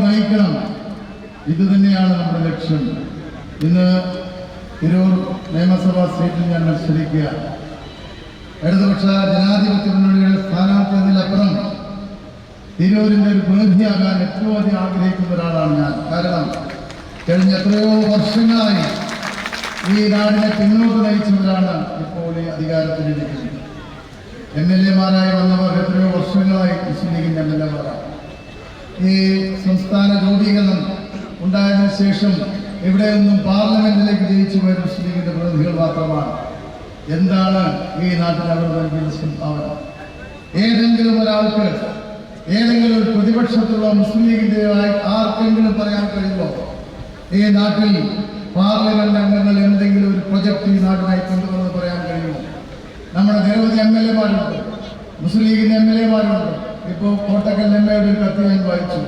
നയിക്കണം. ഇതുതന്നെയാണ് നമ്മുടെ ലക്ഷ്യം. ഇന്ന് തിരൂർ നിയമസഭാ സീറ്റിൽ ഞാൻ മത്സരിക്കുക. ഇടതുപക്ഷ ജനാധിപത്യ മുന്നണിയുടെ സ്ഥാനാർത്ഥി എന്നതിലപ്പുറം തിരൂരിൻ്റെ ഒരു പ്രതിനിധിയാകാൻ ഏറ്റവും അധികം ആഗ്രഹിക്കുന്ന ഒരാളാണ് ഞാൻ. കാരണം കഴിഞ്ഞ എത്രയോ വർഷങ്ങളായി ഈ നാടിനെ പിന്നോട്ട് നയിച്ചവരാണ് ഇപ്പോൾ ഈ അധികാരത്തിലിരിക്കുന്നത്. MLA-മാരായി വന്നവർ എത്രയോ വർഷങ്ങളായി മുസ്ലിം ലീഗിൻ്റെ MLA-മാരാണ്. ഈ സംസ്ഥാന രൂപീകരണം ഉണ്ടായതിനു ശേഷം ഇവിടെയൊന്നും പാർലമെന്റിലേക്ക് ജയിച്ചു പോയ മുസ്ലിം ലീഗിൻ്റെ പ്രതിനിധികൾ മാത്രമാണ്. എന്താണ് ഈ നാട്ടിൽ അവർ നൽകിയ സംഭാവന? ഏതെങ്കിലും ഒരാൾക്ക്, ഏതെങ്കിലും ഒരു പ്രതിപക്ഷത്തുള്ള മുസ്ലിം ലീഗിൻ്റെ ആർക്കെങ്കിലും പറയാൻ കഴിയുമോ ഈ നാട്ടിൽ പാർലമെന്റ് അംഗങ്ങൾ എന്തെങ്കിലും ഒരു പ്രൊജക്ട് ഈ നാട്ടിനായി കൊണ്ടുവന്ന് പറയാൻ കഴിയുമോ? നമ്മുടെ നിരവധി MLA-മാരുണ്ട്, മുസ്ലിം ലീഗിന്റെ MLA-മാരുണ്ട്. ഇപ്പോൾ കോട്ടക്കൽ MLA-യുടെ ഒരു കത്ത് ഞാൻ വായിച്ചു.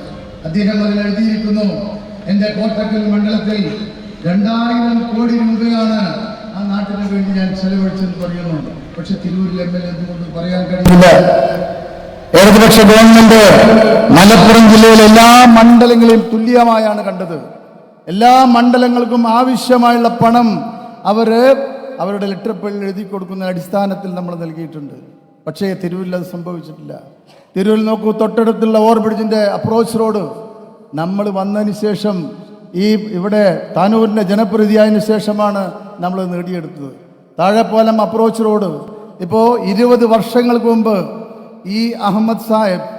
അദ്ദേഹം അതിൽ എഴുതിയിരിക്കുന്നു, എൻ്റെ കോട്ടക്കൽ മണ്ഡലത്തിൽ 2000 കോടി രൂപയാണ് ആ നാട്ടിന് വേണ്ടി ഞാൻ ചെലവഴിച്ചെന്ന് പറയുന്നുണ്ട്. പക്ഷെ തിരൂരിൽ MLA എന്തുകൊണ്ട് പറയാൻ കഴിയില്ല? ഇടതുപക്ഷ ഗവൺമെന്റ് മലപ്പുറം ജില്ലയിലെ എല്ലാ മണ്ഡലങ്ങളെയും തുല്യമായാണ് കണ്ടത്. എല്ലാ മണ്ഡലങ്ങൾക്കും ആവശ്യമായുള്ള പണം അവരുടെ ലെറ്റർ പേഡിൽ എഴുതി കൊടുക്കുന്ന അടിസ്ഥാനത്തിൽ നമ്മൾ നൽകിയിട്ടുണ്ട്. പക്ഷേ തിരൂരിൽ അത് സംഭവിച്ചിട്ടില്ല. തിരൂരിൽ നോക്കൂ, തൊട്ടടുത്തുള്ള ഓവർബ്രിഡ്ജിന്റെ അപ്രോച്ച് റോഡ് നമ്മൾ വന്നതിന് ശേഷം, ഇവിടെ താനൂരിന്റെ ജനപ്രതിയായതിനു ശേഷമാണ് നമ്മൾ നേടിയെടുത്തത്. താഴെപ്പാലം അപ്രോച്ച് റോഡ് ഇപ്പോൾ 20 വർഷങ്ങൾക്ക് മുമ്പ് ഈ അഹമ്മദ് സാഹിബ്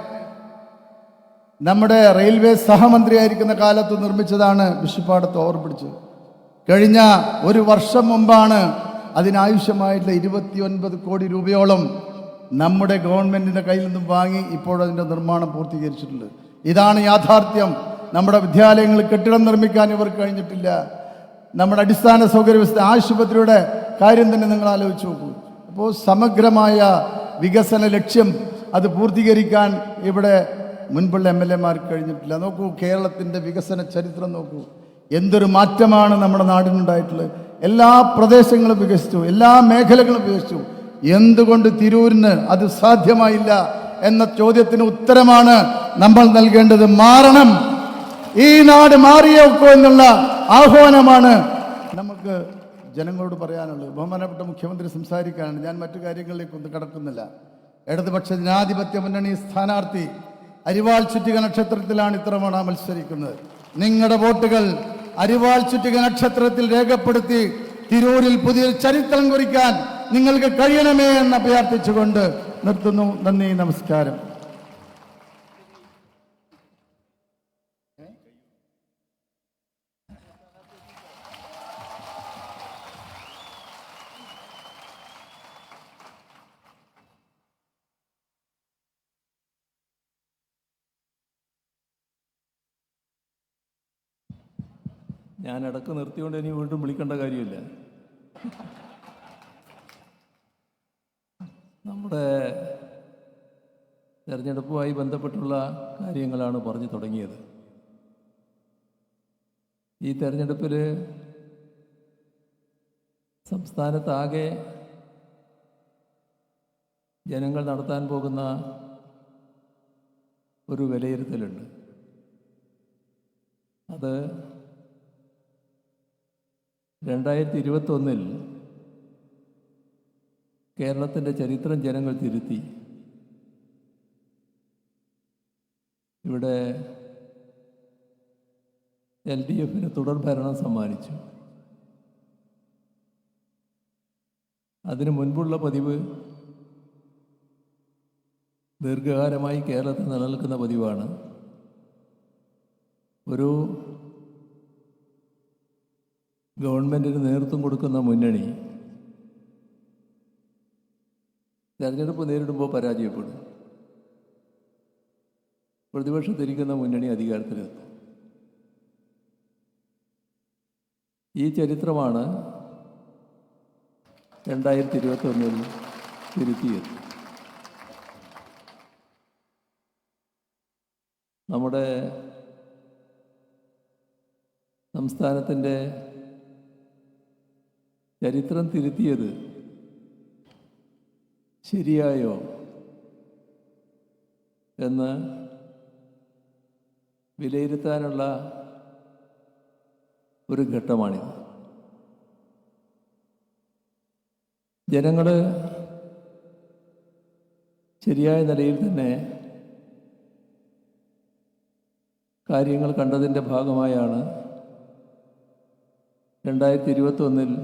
നമ്മുടെ റെയിൽവേ സഹമന്ത്രിയായിരിക്കുന്ന കാലത്ത് നിർമ്മിച്ചതാണ് വിശുപ്പാടത്ത് ഓവർബ്രിഡ്ജ്. കഴിഞ്ഞ ഒരു വർഷം മുമ്പാണ് അതിനാവശ്യമായിട്ടുള്ള 29 കോടി രൂപയോളം നമ്മുടെ ഗവൺമെന്റിന്റെ കയ്യിൽ നിന്നും വാങ്ങി ഇപ്പോൾ അതിൻ്റെ നിർമ്മാണം പൂർത്തീകരിച്ചിട്ടുണ്ട്. ഇതാണ് യാഥാർത്ഥ്യം. നമ്മുടെ വിദ്യാലയങ്ങളിൽ കെട്ടിടം നിർമ്മിക്കാൻ ഇവർക്ക് കഴിഞ്ഞിട്ടില്ല. നമ്മുടെ അടിസ്ഥാന സൗകര്യ വ്യവസ്ഥ, ആശുപത്രിയുടെ കാര്യം തന്നെ നിങ്ങൾ ആലോചിച്ച് നോക്കൂ. അപ്പോൾ സമഗ്രമായ വികസന ലക്ഷ്യം അത് പൂർത്തീകരിക്കാൻ ഇവിടെ മുൻപുള്ള MLA-മാർക്ക് കഴിഞ്ഞിട്ടില്ല. നോക്കൂ, കേരളത്തിൻ്റെ വികസന ചരിത്രം നോക്കൂ. എന്തൊരു മാറ്റമാണ് നമ്മുടെ നാടിനുണ്ടായിട്ടുള്ളത്. എല്ലാ പ്രദേശങ്ങളും വികസിച്ചു, എല്ലാ മേഖലകളും വികസിച്ചു. എന്തുകൊണ്ട് തിരൂരിന് അത് സാധ്യമായില്ല എന്ന ചോദ്യത്തിന് ഉത്തരമാണ് നമ്മൾ നൽകേണ്ടത്. മാറണം, ഈ നാട് മാറിയേക്കോ എന്നുള്ള ആഹ്വാനമാണ് നമുക്ക് ജനങ്ങളോട് പറയാനുള്ളത്. ബഹുമാനപ്പെട്ട മുഖ്യമന്ത്രി സംസാരിക്കാനാണ്. ഞാൻ മറ്റു കാര്യങ്ങളിലേക്കൊന്നും കടക്കുന്നില്ല. ഇടതുപക്ഷ ജനാധിപത്യ മുന്നണി സ്ഥാനാർത്ഥി അരിവാൾ ചുറ്റിക നക്ഷത്രത്തിലാണ് ഇത്തവണ മത്സരിക്കുന്നത്. നിങ്ങളുടെ വോട്ടുകൾ അരിവാൾ ചുറ്റിക നക്ഷത്രത്തിൽ രേഖപ്പെടുത്തി തിരൂരിൽ പുതിയൊരു ചരിത്രം കുറിക്കാൻ നിങ്ങൾക്ക് കഴിയണമേ എന്ന് അഭ്യർത്ഥിച്ചുകൊണ്ട് നിർത്തുന്നു. നന്ദി, നമസ്കാരം. ഞാൻ ഇടക്ക് നിർത്തിയോണ്ട് ഇനി വീണ്ടും വിളിക്കേണ്ട കാര്യമില്ല. നമ്മുടെ തെരഞ്ഞെടുപ്പുമായി ബന്ധപ്പെട്ടുള്ള കാര്യങ്ങളാണ് പറഞ്ഞു തുടങ്ങിയത്. ഈ തെരഞ്ഞെടുപ്പിൽ സംസ്ഥാനത്താകെ ജനങ്ങൾ നടത്താൻ പോകുന്ന ഒരു വിലയിരുത്തലുണ്ട്. അത് 2021 കേരളത്തിൻ്റെ ചരിത്രം ജനങ്ങൾ തിരുത്തി. ഇവിടെ LDF-ന് തുടർഭരണം സമ്മാനിച്ചു. അതിനു മുൻപുള്ള പതിവ് ദീർഘകാലമായി കേരളത്തിൽ നിലനിൽക്കുന്ന പതിവാണ്. ഒരു ഗവൺമെൻറ്റിന് നേതൃത്വം കൊടുക്കുന്ന മുന്നണി തെരഞ്ഞെടുപ്പ് നേരിടുമ്പോൾ പരാജയപ്പെടും. പ്രതിപക്ഷത്തിരിക്കുന്ന മുന്നണി അധികാരത്തിലെത്തും. ഈ ചരിത്രമാണ് 2021 തിരുത്തിയത്. നമ്മുടെ സംസ്ഥാനത്തിൻ്റെ ചരിത്രം തിരുത്തിയത് ശരിയായോ എന്ന് വിലയിരുത്താനുള്ള ഒരു ഘട്ടമാണിത്. ജനങ്ങൾ ശരിയായ നിലയിൽ തന്നെ കാര്യങ്ങൾ കണ്ടതിൻ്റെ ഭാഗമായാണ് 2021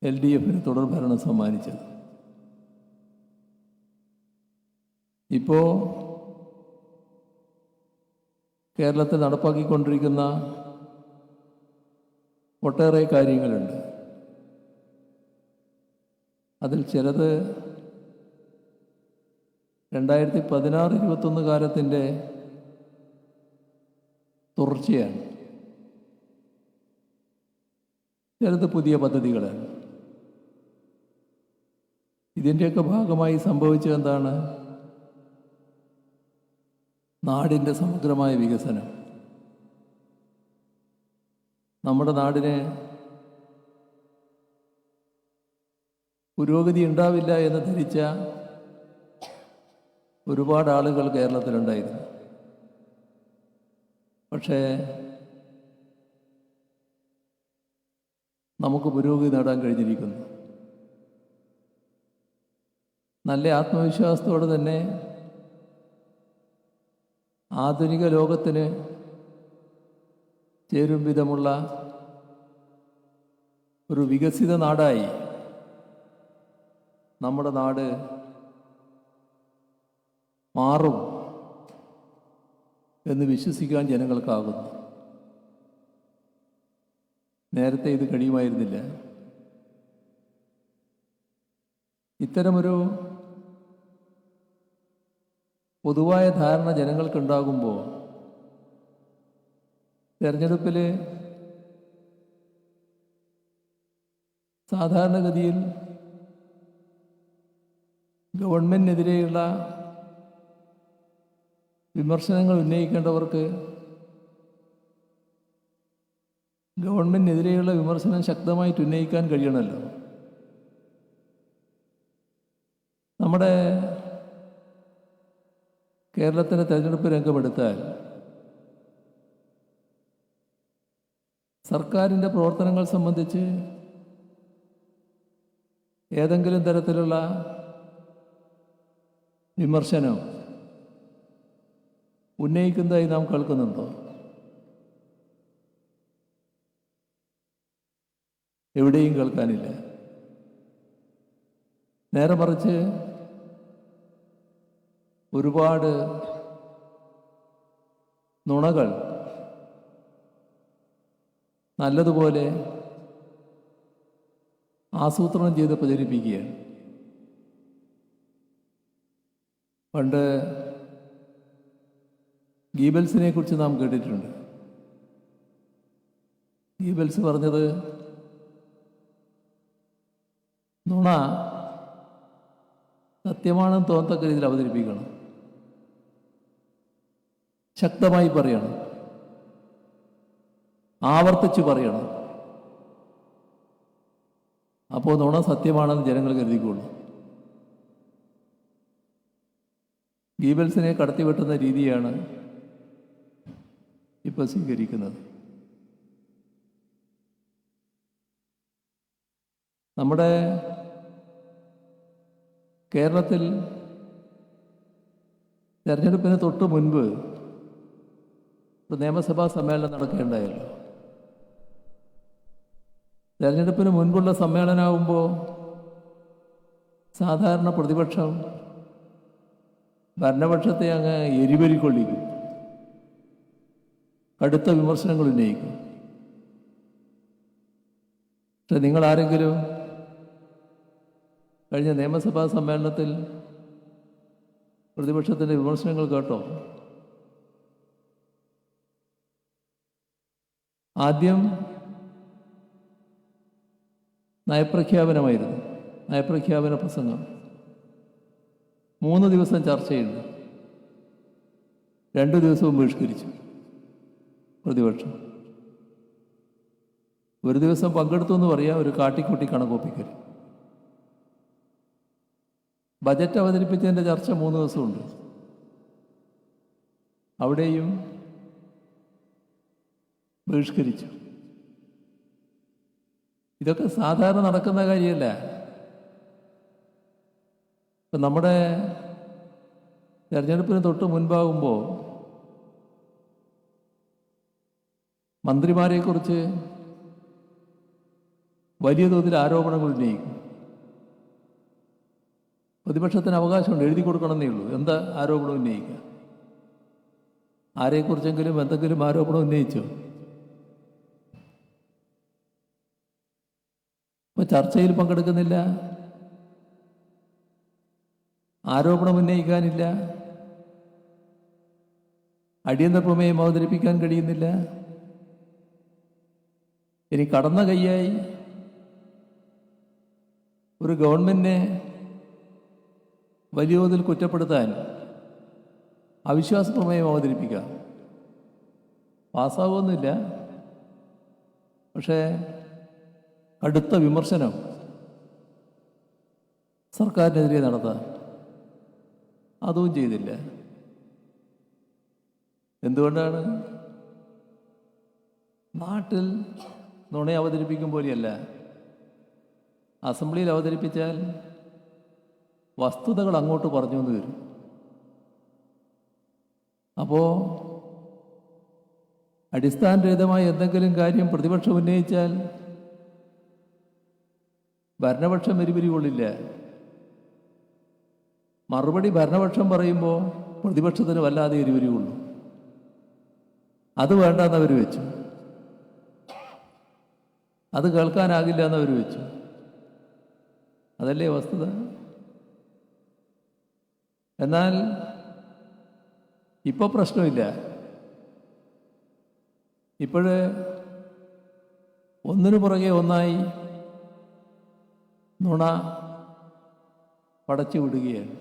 LDF തുടർഭരണം സമ്മാനിച്ചത്. ഇപ്പോൾ കേരളത്തിൽ നടപ്പാക്കിക്കൊണ്ടിരിക്കുന്ന ഒട്ടേറെ കാര്യങ്ങളുണ്ട്. അതിൽ ചിലത് 2016-21 കാലത്തിൻ്റെ തുടർച്ചയാണ്, ചിലത് പുതിയ പദ്ധതികളാണ്. ഇതിൻ്റെയൊക്കെ ഭാഗമായി സംഭവിച്ചത് എന്താണ്? നാടിൻ്റെ സമഗ്രമായ വികസനം. നമ്മുടെ നാടിന് പുരോഗതി ഉണ്ടാവില്ല എന്ന് ധരിച്ച ഒരുപാട് ആളുകൾ കേരളത്തിലുണ്ടായിരുന്നു. പക്ഷേ നമുക്ക് പുരോഗതി നേടാൻ കഴിഞ്ഞിരിക്കുന്നു. നല്ല ആത്മവിശ്വാസത്തോടെ തന്നെ ആധുനിക ലോകത്തിന് ചേരും വിധമുള്ള ഒരു വികസിത നാടായി നമ്മുടെ നാട് മാറും എന്ന് വിശ്വസിക്കാൻ ജനങ്ങൾക്കാകുന്നു. നേരത്തെ ഇത് കഴിയുമായിരുന്നില്ല. ഇത്തരമൊരു പൊതുവായ ധാരണ ജനങ്ങൾക്കുണ്ടാകുമ്പോൾ തെരഞ്ഞെടുപ്പിൽ സാധാരണഗതിയിൽ ഗവൺമെൻറ്റിനെതിരെയുള്ള വിമർശനങ്ങൾ ഉന്നയിക്കേണ്ടവർക്ക് ഗവൺമെൻറ്റിനെതിരെയുള്ള വിമർശനം ശക്തമായിട്ട് ഉന്നയിക്കാൻ കഴിയണമല്ലോ. നമ്മുടെ കേരളത്തിലെ തെരഞ്ഞെടുപ്പ് രംഗമെടുത്താൽ സർക്കാരിൻ്റെ പ്രവർത്തനങ്ങൾ സംബന്ധിച്ച് ഏതെങ്കിലും തരത്തിലുള്ള വിമർശനം ഉന്നയിക്കുന്നതായി നാം കേൾക്കുന്നുണ്ടോ? എവിടെയും കേൾക്കാനില്ല. നേരെ മറിച്ച് ഒരുപാട് നുണകൾ നല്ലതുപോലെ ആസൂത്രണം ചെയ്ത് പ്രചരിപ്പിക്കുകയാണ്. പണ്ട് ഗീബൽസിനെ കുറിച്ച് നാം കേട്ടിട്ടുണ്ട്. ഗീബൽസ് പറഞ്ഞത് നുണ സത്യമാണെന്ന് തോന്നത്തക്ക രീതിയിൽ അവതരിപ്പിക്കണം, ശക്തമായി പറയണം, ആവർത്തിച്ച് പറയണം. അപ്പോൾ നുണ സത്യമാണെന്ന് ജനങ്ങൾ കരുതിക്കൊള്ളു. ഗീബൽസിനെ കടത്തിവെട്ടുന്ന രീതിയാണ് ഇപ്പോൾ സ്വീകരിക്കുന്നത്. നമ്മുടെ കേരളത്തിൽ തെരഞ്ഞെടുപ്പിന് തൊട്ട് മുൻപ് ഒരു നിയമസഭാ സമ്മേളനം നടക്കുകയുണ്ടായല്ലോ. തെരഞ്ഞെടുപ്പിന് മുൻപുള്ള സമ്മേളനമാകുമ്പോൾ സാധാരണ പ്രതിപക്ഷം ഭരണപക്ഷത്തെ അങ്ങ് എരിപരിക്കൊള്ളിക്കും, കടുത്ത വിമർശനങ്ങൾ ഉന്നയിക്കും. പക്ഷെ നിങ്ങളാരെങ്കിലും കഴിഞ്ഞ നിയമസഭാ സമ്മേളനത്തിൽ പ്രതിപക്ഷത്തിൻ്റെ വിമർശനങ്ങൾ കേട്ടോ? ആദ്യം നയപ്രഖ്യാപനമായിരുന്നു, നയപ്രഖ്യാപന പ്രസംഗം. 3 ദിവസം ചർച്ചയുണ്ട്. 2 ദിവസവും ബഹിഷ്കരിച്ചു പ്രതിപക്ഷം. ഒരു ദിവസം പങ്കെടുത്തു എന്ന് പറയാം, ഒരു കാട്ടിക്കൂട്ടി കണക്കൊപ്പിക്കൽ. ബജറ്റ് അവതരിപ്പിച്ചതിൻ്റെ ചർച്ച 3 ദിവസമുണ്ട്. അവിടെയും ബഹിഷ്കരിച്ചു. ഇതൊക്കെ സാധാരണ നടക്കുന്ന കാര്യമല്ല. ഇപ്പം നമ്മുടെ തെരഞ്ഞെടുപ്പിന് തൊട്ട് മുൻപാകുമ്പോൾ മന്ത്രിമാരെക്കുറിച്ച് വലിയ തോതിൽ ആരോപണങ്ങൾ ഉന്നയിക്കും. പ്രതിപക്ഷത്തിന് അവകാശമുണ്ട്, എഴുതി കൊടുക്കണമെന്നേ ഉള്ളൂ. എന്താ ആരോപണം ഉന്നയിക്കുക? ആരെക്കുറിച്ചെങ്കിലും എന്തെങ്കിലും ആരോപണം ഉന്നയിച്ചോ? ഇപ്പൊ ചർച്ചയിൽ പങ്കെടുക്കുന്നില്ല, ആരോപണം ഉന്നയിക്കാനില്ല, അടിയന്തര പ്രമേയം അവതരിപ്പിക്കാൻ കഴിയുന്നില്ല. ഇനി കടന്ന കൈയായി ഒരു ഗവൺമെന്റിനെ വലിയ തോതിൽ കുറ്റപ്പെടുത്താൻ അവിശ്വാസ പ്രമേയം അവതരിപ്പിക്കാം. പാസ്സാവുമൊന്നുമില്ല, പക്ഷേ അടുത്ത വിമർശനം സർക്കാരിനെതിരെ നടത്താം. അതും ചെയ്തില്ല. എന്തുകൊണ്ടാണ്? നാട്ടിൽ നുണ അവതരിപ്പിക്കും പോലെയല്ല, അസംബ്ലിയിൽ അവതരിപ്പിച്ചാൽ വസ്തുതകൾ അങ്ങോട്ട് പറഞ്ഞു എന്ന് വരും. അപ്പോൾ അടിസ്ഥാനരഹിതമായ എന്തെങ്കിലും കാര്യം പ്രതിപക്ഷം ഉന്നയിച്ചാൽ ഭരണപക്ഷം എരിപിരി കൊള്ളില്ല. മറുപടി ഭരണപക്ഷം പറയുമ്പോൾ പ്രതിപക്ഷത്തിന് വല്ലാതെ എരിപിരി കൊള്ളും. അത് വേണ്ടെന്നവർ വെച്ചു, അത് കേൾക്കാനാകില്ല എന്നവർ വെച്ചു. അതല്ലേ വസ്തുത? എന്നാൽ ഇപ്പോൾ പ്രശ്നമില്ല. ഇപ്പോഴ് ഒന്നിനു പുറകെ ഒന്നായി നുണ പടച്ചു വിടുകയാണ്.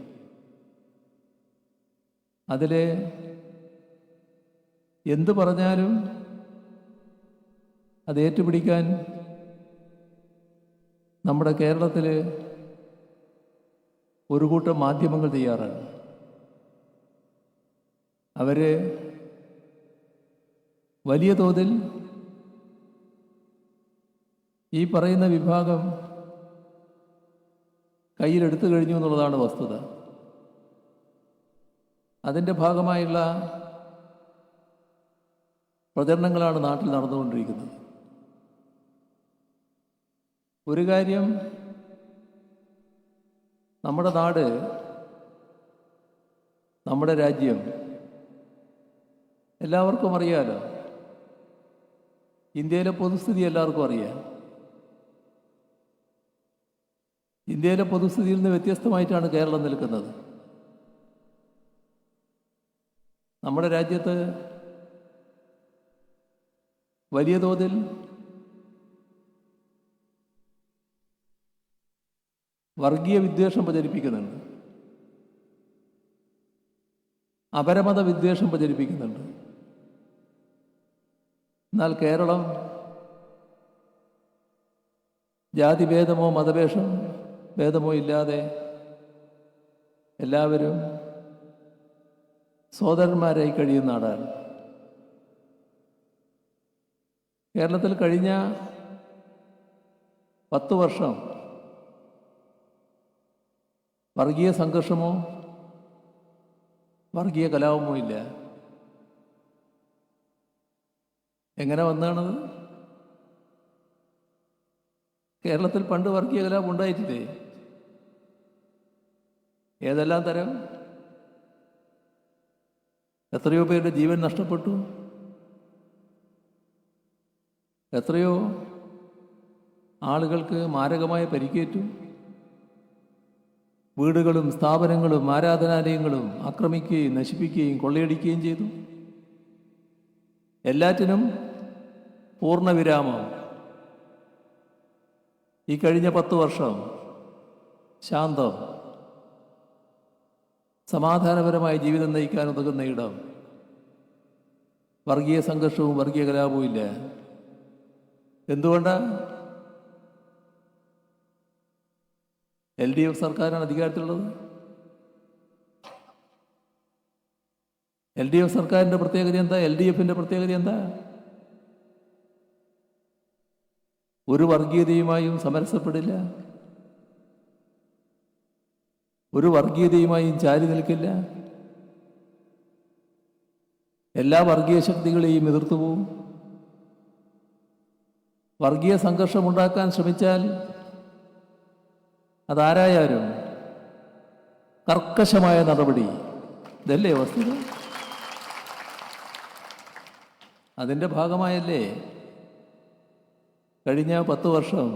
അതിൽ എന്തു പറഞ്ഞാലും അത് ഏറ്റുപിടിക്കാൻ നമ്മുടെ കേരളത്തിൽ ഒരു കൂട്ടം മാധ്യമങ്ങൾ തയ്യാറാണ്. അവർ വലിയ തോതിൽ ഈ പറയുന്ന വിഭാഗം കയ്യിലെടുത്തു കഴിഞ്ഞു എന്നുള്ളതാണ് വസ്തുത. അതിൻ്റെ ഭാഗമായുള്ള പ്രചരണങ്ങളാണ് നാട്ടിൽ നടന്നുകൊണ്ടിരിക്കുന്നത്. ഒരു കാര്യം, നമ്മുടെ നാട്, നമ്മുടെ രാജ്യം എല്ലാവർക്കും അറിയാലോ. ഇന്ത്യയിലെ പൊതുസ്ഥിതി എല്ലാവർക്കും അറിയാം. ഇന്ത്യയിലെ പൊതുസ്ഥിതിയിൽ നിന്ന് വ്യത്യസ്തമായിട്ടാണ് കേരളം നിൽക്കുന്നത്. നമ്മുടെ രാജ്യത്ത് വലിയ തോതിൽ വർഗീയ വിദ്വേഷം പ്രചരിപ്പിക്കുന്നുണ്ട്, അപരമത വിദ്വേഷം പ്രചരിപ്പിക്കുന്നുണ്ട്. എന്നാൽ കേരളം ജാതിഭേദമോ ഭേദമോ ഇല്ലാതെ എല്ലാവരും സോദരന്മാരായി കഴിയുന്ന നാടാണ്. കേരളത്തിൽ കഴിഞ്ഞ 10 വർഷം വർഗീയ സംഘർഷമോ വർഗീയ കലാപമോ ഇല്ല. എങ്ങനെ വന്നാണത്? കേരളത്തിൽ പണ്ട് വർഗീയ കലാപം ഉണ്ടായിട്ടില്ലേ? ഏതെല്ലാം തരം? എത്രയോ പേരുടെ ജീവൻ നഷ്ടപ്പെട്ടു, എത്രയോ ആളുകൾക്ക് മാരകമായ പരിക്കേറ്റു, വീടുകളും സ്ഥാപനങ്ങളും ആരാധനാലയങ്ങളും ആക്രമിക്കുകയും നശിപ്പിക്കുകയും കൊള്ളയടിക്കുകയും ചെയ്തു. എല്ലാറ്റിനും പൂർണ്ണവിരാമം ഈ കഴിഞ്ഞ 10 വർഷം ശാന്തം, സമാധാനപരമായ ജീവിതം നയിക്കാൻ ഉതകുന്ന ഇടം. വർഗീയ സംഘർഷവും വർഗീയ കലാപവും ഇല്ല. എന്തുകൊണ്ടാണ്? LDF സർക്കാരാണ് അധികാരത്തിലുള്ളത്. LDF സർക്കാരിൻ്റെ പ്രത്യേകത എന്താ? LDFിൻ്റെ പ്രത്യേകത എന്താ? ഒരു വർഗീയതയുമായും സമരസപ്പെടില്ല, ഒരു വർഗീയതയുമായും ചാരി നിൽക്കില്ല, എല്ലാ വർഗീയ ശക്തികളെയും എതിർത്തുപോകും. വർഗീയ സംഘർഷമുണ്ടാക്കാൻ ശ്രമിച്ചാൽ അതാരായാലും കർക്കശമായ നടപടി. ഇതല്ലേ വസ്തുത? അതിൻ്റെ ഭാഗമായല്ലേ കഴിഞ്ഞ 10 വർഷം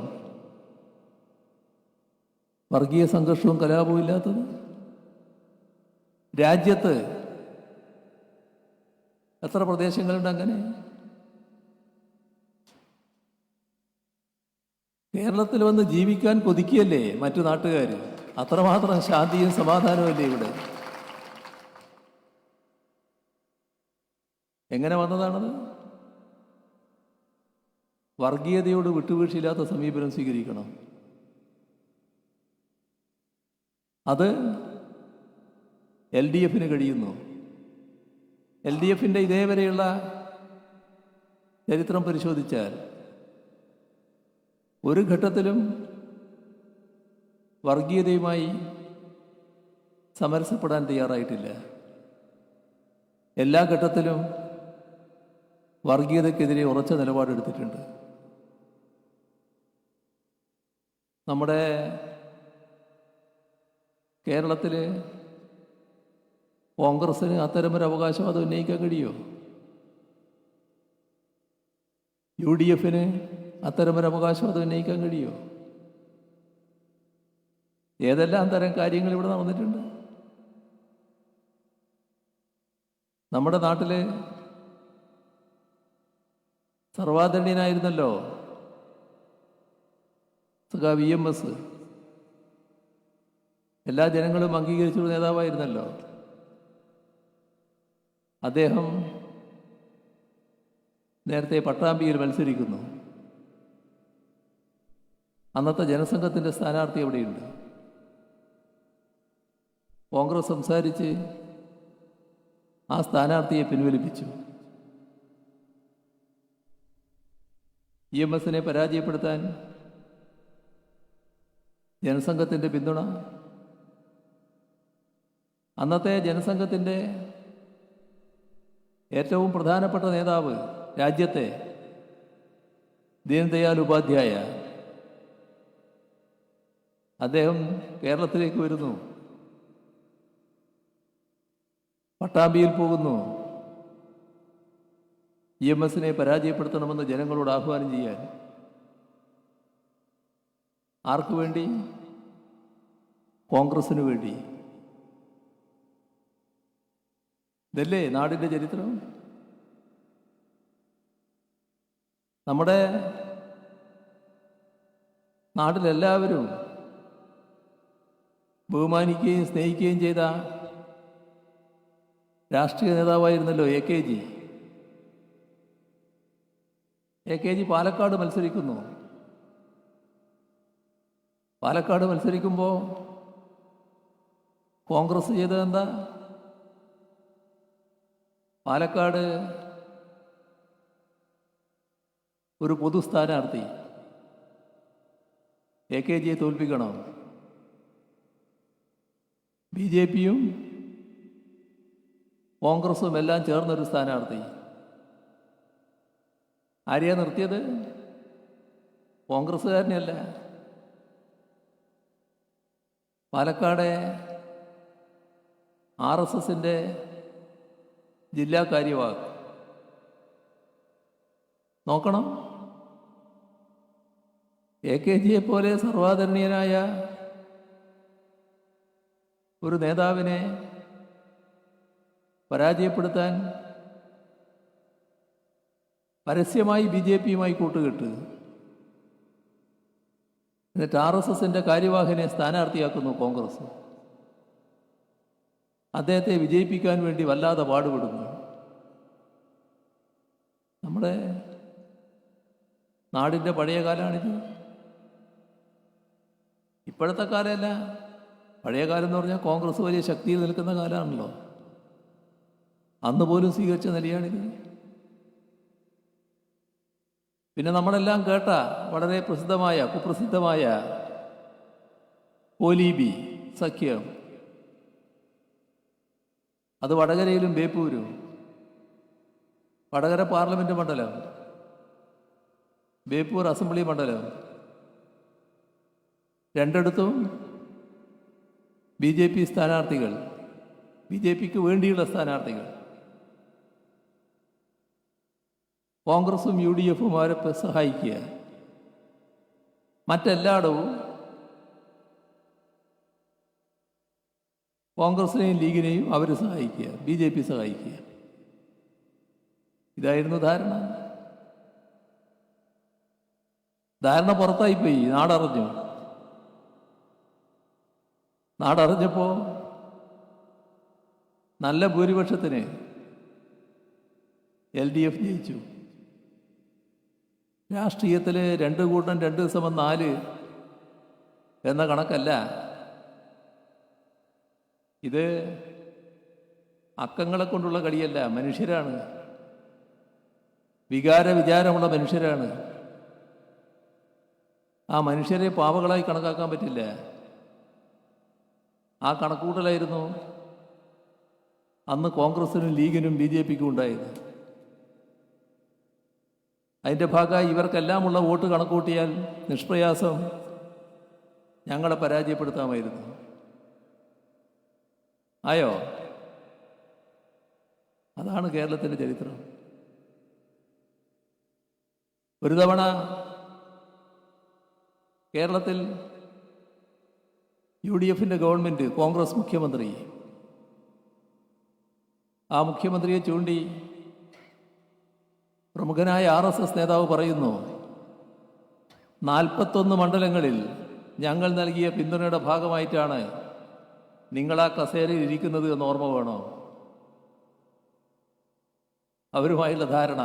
വർഗീയ സംഘർഷവും കലാപവും ഇല്ലാത്തത്? രാജ്യത്ത് എത്ര പ്രദേശങ്ങളുണ്ട് അങ്ങനെ? കേരളത്തിൽ വന്ന് ജീവിക്കാൻ കൊതിക്കുകയല്ലേ മറ്റു നാട്ടുകാർ? അത്രമാത്രം ശാന്തിയും സമാധാനവും അല്ലേ ഇവിടെ? എങ്ങനെ വന്നതാണത്? വർഗീയതയോട് വിട്ടുവീഴ്ചയില്ലാത്ത സമീപനം സ്വീകരിക്കണം. അത് LDFിന് കഴിയുന്നു. LDFിൻ്റെ ഇതേവരെയുള്ള ചരിത്രം പരിശോധിച്ചാൽ ഒരു ഘട്ടത്തിലും വർഗീയതയുമായി സമരസപ്പെടാൻ തയ്യാറായിട്ടില്ല. എല്ലാ ഘട്ടത്തിലും വർഗീയതയ്ക്കെതിരെ ഉറച്ച നിലപാടെടുത്തിട്ടുണ്ട്. നമ്മുടെ കേരളത്തിൽ കോൺഗ്രസ്സിന് അത്തരമൊരു അവകാശവാദം ഉന്നയിക്കാൻ കഴിയുമോ? UDFിന് അത്തരമൊരു അവകാശവാദം ഉന്നയിക്കാൻ കഴിയുമോ? ഏതെല്ലാം തരം കാര്യങ്ങൾ ഇവിടെ നടന്നിട്ടുണ്ട്. നമ്മുടെ നാട്ടിൽ സർവാദരണീയനായിരുന്നല്ലോ സഖാവ് EMS. എല്ലാ ജനങ്ങളും അംഗീകരിച്ചൊരു നേതാവായിരുന്നല്ലോ അദ്ദേഹം. നേരത്തെ പട്ടാമ്പിയിൽ മത്സരിക്കുന്നു. അന്നത്തെ ജനസംഘത്തിൻ്റെ സ്ഥാനാർത്ഥി എവിടെയുണ്ട്? കോൺഗ്രസ് സംസാരിച്ച് ആ സ്ഥാനാർത്ഥിയെ പിൻവലിപ്പിച്ചു. EMSനെ പരാജയപ്പെടുത്താൻ ജനസംഘത്തിൻ്റെ പിന്തുണ. അന്നത്തെ ജനസംഘത്തിൻ്റെ ഏറ്റവും പ്രധാനപ്പെട്ട നേതാവ് രാജ്യത്തെ ദീൻദയാൽ ഉപാധ്യായ, അദ്ദേഹം കേരളത്തിലേക്ക് വരുന്നു, പട്ടാമ്പിയിൽ പോകുന്നു, EMSനെ പരാജയപ്പെടുത്തണമെന്ന് ജനങ്ങളോട് ആഹ്വാനം ചെയ്യാൻ. ആർക്കു വേണ്ടി? കോൺഗ്രസിന് വേണ്ടി. ഇതല്ലേ നാടിൻ്റെ ചരിത്രം? നമ്മുടെ നാട്ടിലെല്ലാവരും ബഹുമാനിക്കുകയും സ്നേഹിക്കുകയും ചെയ്ത രാഷ്ട്രീയ നേതാവായിരുന്നല്ലോ AKG. AKG പാലക്കാട് മത്സരിക്കുന്നു. പാലക്കാട് മത്സരിക്കുമ്പോൾ കോൺഗ്രസ് ചെയ്തതെന്താ? പാലക്കാട് ഒരു പൊതു സ്ഥാനാർത്ഥി AKGയെ തോൽപ്പിക്കണം. BJPയും കോൺഗ്രസും എല്ലാം ചേർന്നൊരു സ്ഥാനാർത്ഥി. ആരെയാ നിർത്തിയത്? കോൺഗ്രസ്സുകാരനെയല്ല. പാലക്കാട് RSSൻ്റെ ജില്ലാ കാര്യവാഹ്. നോക്കണം, AKGയെ പോലെ സർവാദരണീയനായ ഒരു നേതാവിനെ പരാജയപ്പെടുത്താൻ പരസ്യമായി BJPയുമായി കൂട്ടുകെട്ട്. എന്നിട്ട് RSSൻ്റെ കാര്യവാഹിനെ സ്ഥാനാർത്ഥിയാക്കുന്നു കോൺഗ്രസ്. അദ്ദേഹത്തെ വിജയിപ്പിക്കാൻ വേണ്ടി വല്ലാതെ പാടുപെടുന്നു. നമ്മുടെ നാടിൻ്റെ പഴയ കാലമാണിത്. ഇപ്പോഴത്തെ കാലമല്ല. പഴയ കാലം എന്ന് പറഞ്ഞാൽ കോൺഗ്രസ് വലിയ ശക്തിയിൽ നിൽക്കുന്ന കാലമാണല്ലോ. അന്ന് പോലും സ്വീകരിച്ച നിലയാണിത്. പിന്നെ നമ്മളെല്ലാം കേട്ട വളരെ കുപ്രസിദ്ധമായ പോലീബി സഖ്യം, അത് വടകരയിലും ബേപ്പൂരും, വടകര പാർലമെന്റ് മണ്ഡലം, ബേപ്പൂർ അസംബ്ലി മണ്ഡലം, രണ്ടിടത്തും BJP സ്ഥാനാർത്ഥികൾ, BJPക്ക് വേണ്ടിയുള്ള സ്ഥാനാർത്ഥികൾ. കോൺഗ്രസും UDFും അവരെ സഹായിക്കുക. മറ്റെല്ലായിടവും കോൺഗ്രസിനെയും ലീഗിനെയും അവർ സഹായിക്കുക, BJP സഹായിക്കുക. ഇതായിരുന്നു ധാരണ. പുറത്തായിപ്പോയി. നാടറിഞ്ഞപ്പോൾ നല്ല ഭൂരിപക്ഷത്തിന് LDF ജയിച്ചു. രാഷ്ട്രീയത്തിൽ 2 കൂട്ടം 2 = 4 എന്ന കണക്കല്ല. ഇത് അക്കങ്ങളെ കൊണ്ടുള്ള കളിയല്ല, മനുഷ്യരാണ്, വിചാരമുള്ള മനുഷ്യരാണ്. ആ മനുഷ്യരെ പാവകളായി കണക്കാക്കാൻ പറ്റില്ല. ആ കണക്കുകൂട്ടലായിരുന്നു അന്ന് കോൺഗ്രസിനും ലീഗിനും BJPക്കും ഉണ്ടായത്. അതിൻ്റെ ഭാഗമായി ഇവർക്കെല്ലാമുള്ള വോട്ട് കണക്കൂട്ടിയാൽ നിഷ്പ്രയാസം ഞങ്ങളെ പരാജയപ്പെടുത്താമായിരുന്നു. ആയോ? അതാണ് കേരളത്തിൻ്റെ ചരിത്രം. ഒരു തവണ കേരളത്തിൽ UDFിൻ്റെ ഗവൺമെൻറ്, കോൺഗ്രസ് മുഖ്യമന്ത്രി, ആ മുഖ്യമന്ത്രിയെ ചൂണ്ടി പ്രമുഖനായ RSS നേതാവ് പറയുന്നു, 41 മണ്ഡലങ്ങളിൽ ഞങ്ങൾ നൽകിയ പിന്തുണയുടെ ഭാഗമായിട്ടാണ് നിങ്ങൾ ആ കസേരയിൽ ഇരിക്കുന്നത് എന്ന് ഓർമ്മ വേണോ? അവരുമായുള്ള ധാരണ,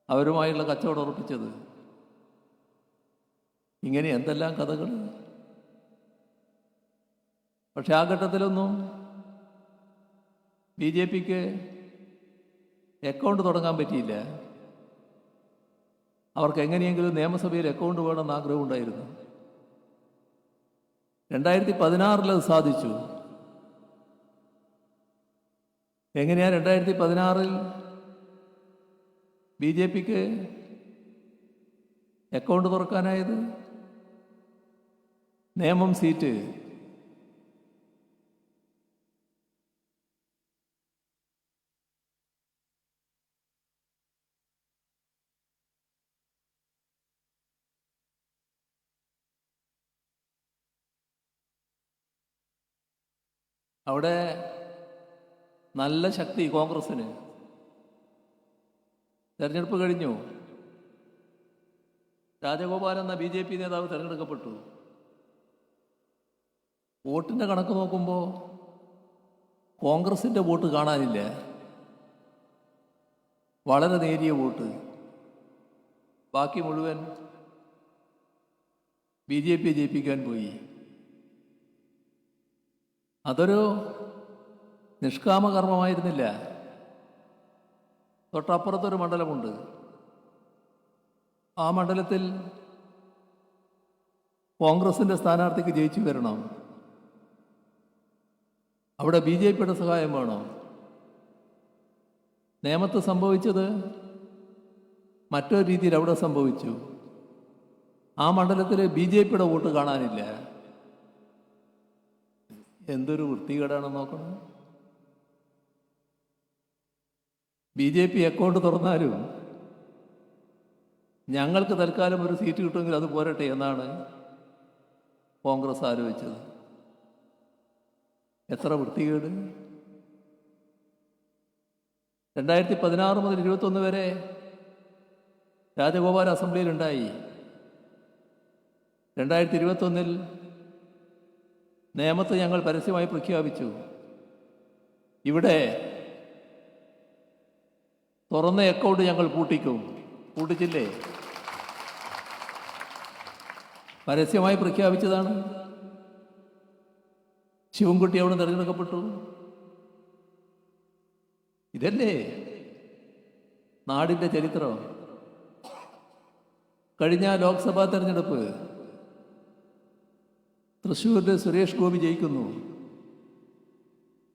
അവരുമായുള്ള കച്ചവടം ഉറപ്പിച്ചത്. ഇങ്ങനെ എന്തെല്ലാം കഥകൾ. പക്ഷെ ആ ഘട്ടത്തിലൊന്നും BJPക്ക് അക്കൗണ്ട് തുടങ്ങാൻ പറ്റിയില്ല. അവർക്ക് എങ്ങനെയെങ്കിലും നിയമസഭയിൽ അക്കൗണ്ട് വേണമെന്ന് ആഗ്രഹമുണ്ടായിരുന്നു. 2016 അത് സാധിച്ചു. എങ്ങനെയാ 2016 BJPക്ക് അക്കൗണ്ട് തുറക്കാനായത്? നേമം സീറ്റ് അവിടെ നല്ല ശക്തി കോൺഗ്രസ്സിന്. തെരഞ്ഞെടുപ്പ് കഴിഞ്ഞു. രാജഗോപാൽ എന്ന BJP നേതാവ് തിരഞ്ഞെടുക്കപ്പെട്ടു. വോട്ടിൻ്റെ കണക്ക് നോക്കുമ്പോൾ കോൺഗ്രസിൻ്റെ വോട്ട് കാണാനില്ല. വളരെ നേരിയ വോട്ട്. ബാക്കി മുഴുവൻ BJP ജയിപ്പിക്കാൻ പോയി. അതൊരു നിഷ്കാമകർമ്മമായിരുന്നില്ല. തൊട്ടപ്പുറത്തൊരു മണ്ഡലമുണ്ട്. ആ മണ്ഡലത്തിൽ കോൺഗ്രസിൻ്റെ സ്ഥാനാർത്ഥിക്ക് ജയിച്ചു വരണം. അവിടെ BJPയുടെ സഹായം വേണം. നേമത്ത് സംഭവിച്ചത് മറ്റൊരു രീതിയിൽ അവിടെ സംഭവിച്ചു. ആ മണ്ഡലത്തിൽ BJPയുടെ വോട്ട് കാണാനില്ല. എന്തൊരു വൃത്തികേടാണെന്ന് നോക്കണം. BJP അക്കൗണ്ട് തുറന്നാലും ഞങ്ങൾക്ക് തൽക്കാലം ഒരു സീറ്റ് കിട്ടുമെങ്കിൽ അത് പോരട്ടെ എന്നാണ് കോൺഗ്രസ് ആലോചിച്ചത്. എത്ര വൃത്തികേട്. 2016 മുതൽ 2021 വരെ രാജഗോപാൽ അസംബ്ലിയിലുണ്ടായി. 2021 നേമത്ത് ഞങ്ങൾ പരസ്യമായി പ്രഖ്യാപിച്ചു, ഇവിടെ തുറന്ന അക്കൗണ്ട് ഞങ്ങൾ പൂട്ടിക്കും. പൂട്ടിച്ചില്ലേ? പരസ്യമായി പ്രഖ്യാപിച്ചതാണ്. ശിവൻകുട്ടി അവിടെ തിരഞ്ഞെടുക്കപ്പെട്ടു. ഇതല്ലേ നാടിൻ്റെ ചരിത്രം. കഴിഞ്ഞ ലോക്സഭാ തെരഞ്ഞെടുപ്പ് തൃശ്ശൂരിൽ സുരേഷ് ഗോപി ജയിക്കുന്നു.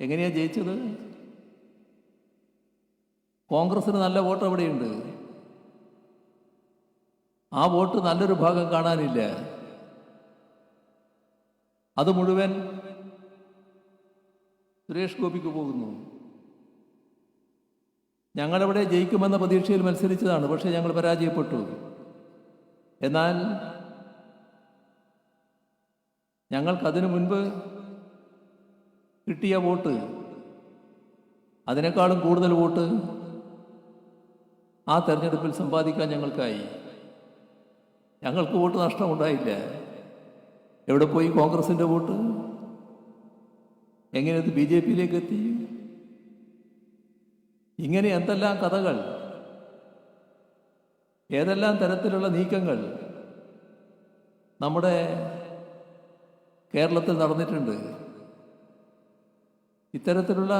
എങ്ങനെയാ ജയിച്ചത്? കോൺഗ്രസിന് നല്ല വോട്ട് അവിടെയുണ്ട്. ആ വോട്ട് നല്ലൊരു ഭാഗം കാണാനില്ല. അത് മുഴുവൻ സുരേഷ് ഗോപിക്ക് പോകുന്നു. ഞങ്ങളവിടെ ജയിക്കുമെന്ന പ്രതീക്ഷയിൽ മത്സരിച്ചതാണ്, പക്ഷേ ഞങ്ങൾ പരാജയപ്പെട്ടു. എന്നാൽ ഞങ്ങൾക്കതിനു മുൻപ് കിട്ടിയ വോട്ട്, അതിനേക്കാളും കൂടുതൽ വോട്ട് ആ തെരഞ്ഞെടുപ്പിൽ സമ്പാദിക്കാൻ ഞങ്ങൾക്കായി. ഞങ്ങൾക്ക് വോട്ട് നഷ്ടമുണ്ടായില്ല. എവിടെ പോയി കോൺഗ്രസിൻ്റെ വോട്ട്? എങ്ങനെ അത് ബി ജെ പിയിലേക്ക് എത്തി? ഇങ്ങനെ എന്തെല്ലാം കഥകൾ, ഏതെല്ലാം തരത്തിലുള്ള നീക്കങ്ങൾ നമ്മുടെ കേരളത്തിൽ നടന്നിട്ടുണ്ട്. ഇത്തരത്തിലുള്ള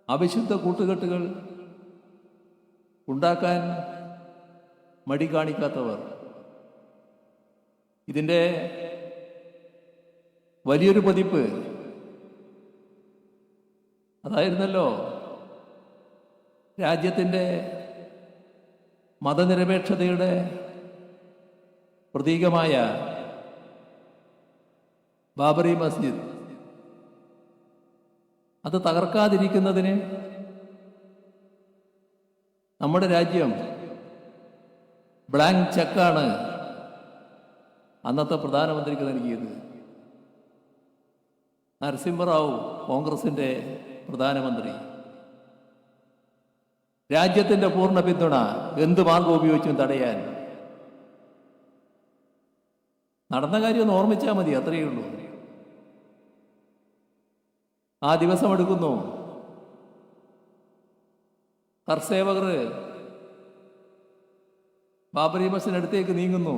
അവിശുദ്ധ കൂട്ടുകെട്ടുകൾ ഉണ്ടാക്കാൻ മടി കാണിക്കാത്തവർ, ഇതിൻ്റെ വലിയൊരു പതിപ്പ് അതായിരുന്നല്ലോ രാജ്യത്തിൻ്റെ മതനിരപേക്ഷതയുടെ പ്രതീകമായ ബാബറി മസ്ജിദ്. അത് തകർക്കാതിരിക്കുന്നതിന് നമ്മുടെ രാജ്യം ബ്ലാങ്ക് ചെക്കാണ് അന്നത്തെ പ്രധാനമന്ത്രിക്ക് നൽകിയത്. നരസിംഹറാവു, കോൺഗ്രസിൻ്റെ പ്രധാനമന്ത്രി. രാജ്യത്തിൻ്റെ പൂർണ്ണ പിന്തുണ, എന്ത് മാർഗം ഉപയോഗിച്ചും തടയാൻ. നടന്ന കാര്യം ഒന്ന് ഓർമ്മിച്ചാൽ മതി, അത്രയേ ഉള്ളൂ. ആ ദിവസം എടുക്കുന്നു. കർസേവകർ ബാബറി മസ്ജിദിനടുത്തേക്ക് നീങ്ങുന്നു.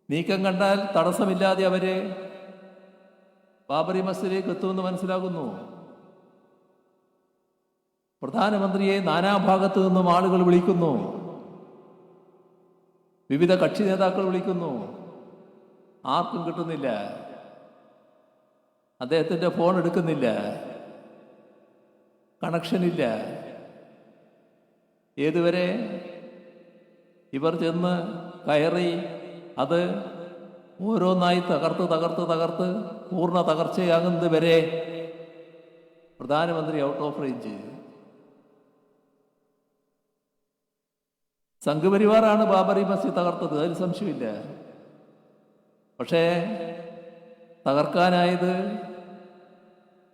നീക്കം കണ്ടാൽ തടസ്സമില്ലാതെ അവര് ബാബറി മസ്ജിദിലേക്ക് എത്തുമെന്ന് മനസ്സിലാകുന്നു. പ്രധാനമന്ത്രിയെ നാനാഭാഗത്തു നിന്നും ആളുകൾ വിളിക്കുന്നു. വിവിധ കക്ഷി നേതാക്കൾ വിളിക്കുന്നു. ആർക്കും കിട്ടുന്നില്ല. അദ്ദേഹത്തിൻ്റെ ഫോൺ എടുക്കുന്നില്ല. കണക്ഷനില്ല. ഏതുവരെ ഇവർ ചെന്ന് കയറി അത് ഓരോന്നായി തകർത്ത് തകർത്ത് തകർത്ത് പൂർണ്ണ തകർച്ചയാകുന്നത് വരെ പ്രധാനമന്ത്രി out of range. സംഘപരിവാറാണ് Babri Masjid തകർത്തത്, അതിൽ സംശയമില്ല. പക്ഷേ തകർക്കാനായത്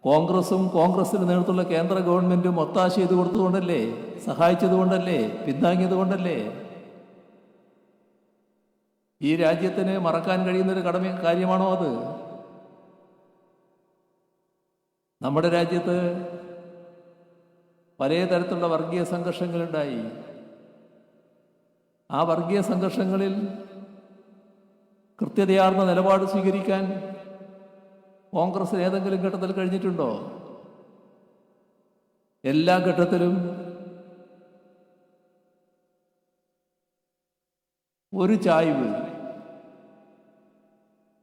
കോൺഗ്രസും കോൺഗ്രസിന് നേതൃത്വമുള്ള കേന്ദ്ര ഗവൺമെന്റും ഒത്താശ ചെയ്ത് കൊടുത്തുകൊണ്ടല്ലേ, സഹായിച്ചതുകൊണ്ടല്ലേ, പിന്താങ്ങിയതുകൊണ്ടല്ലേ. ഈ രാജ്യത്തിന് മറക്കാൻ കഴിയുന്നൊരു കാര്യമാണോ അത്? നമ്മുടെ രാജ്യത്ത് പല തരത്തിലുള്ള വർഗീയ സംഘർഷങ്ങളുണ്ടായി. ആ വർഗീയ സംഘർഷങ്ങളിൽ കൃത്യതയാർന്ന നിലപാട് സ്വീകരിക്കാൻ കോൺഗ്രസ് ഏതെങ്കിലും ഘട്ടത്തിൽ കഴിഞ്ഞിട്ടുണ്ടോ? എല്ലാ ഘട്ടത്തിലും ഒരു ചായ്വ്,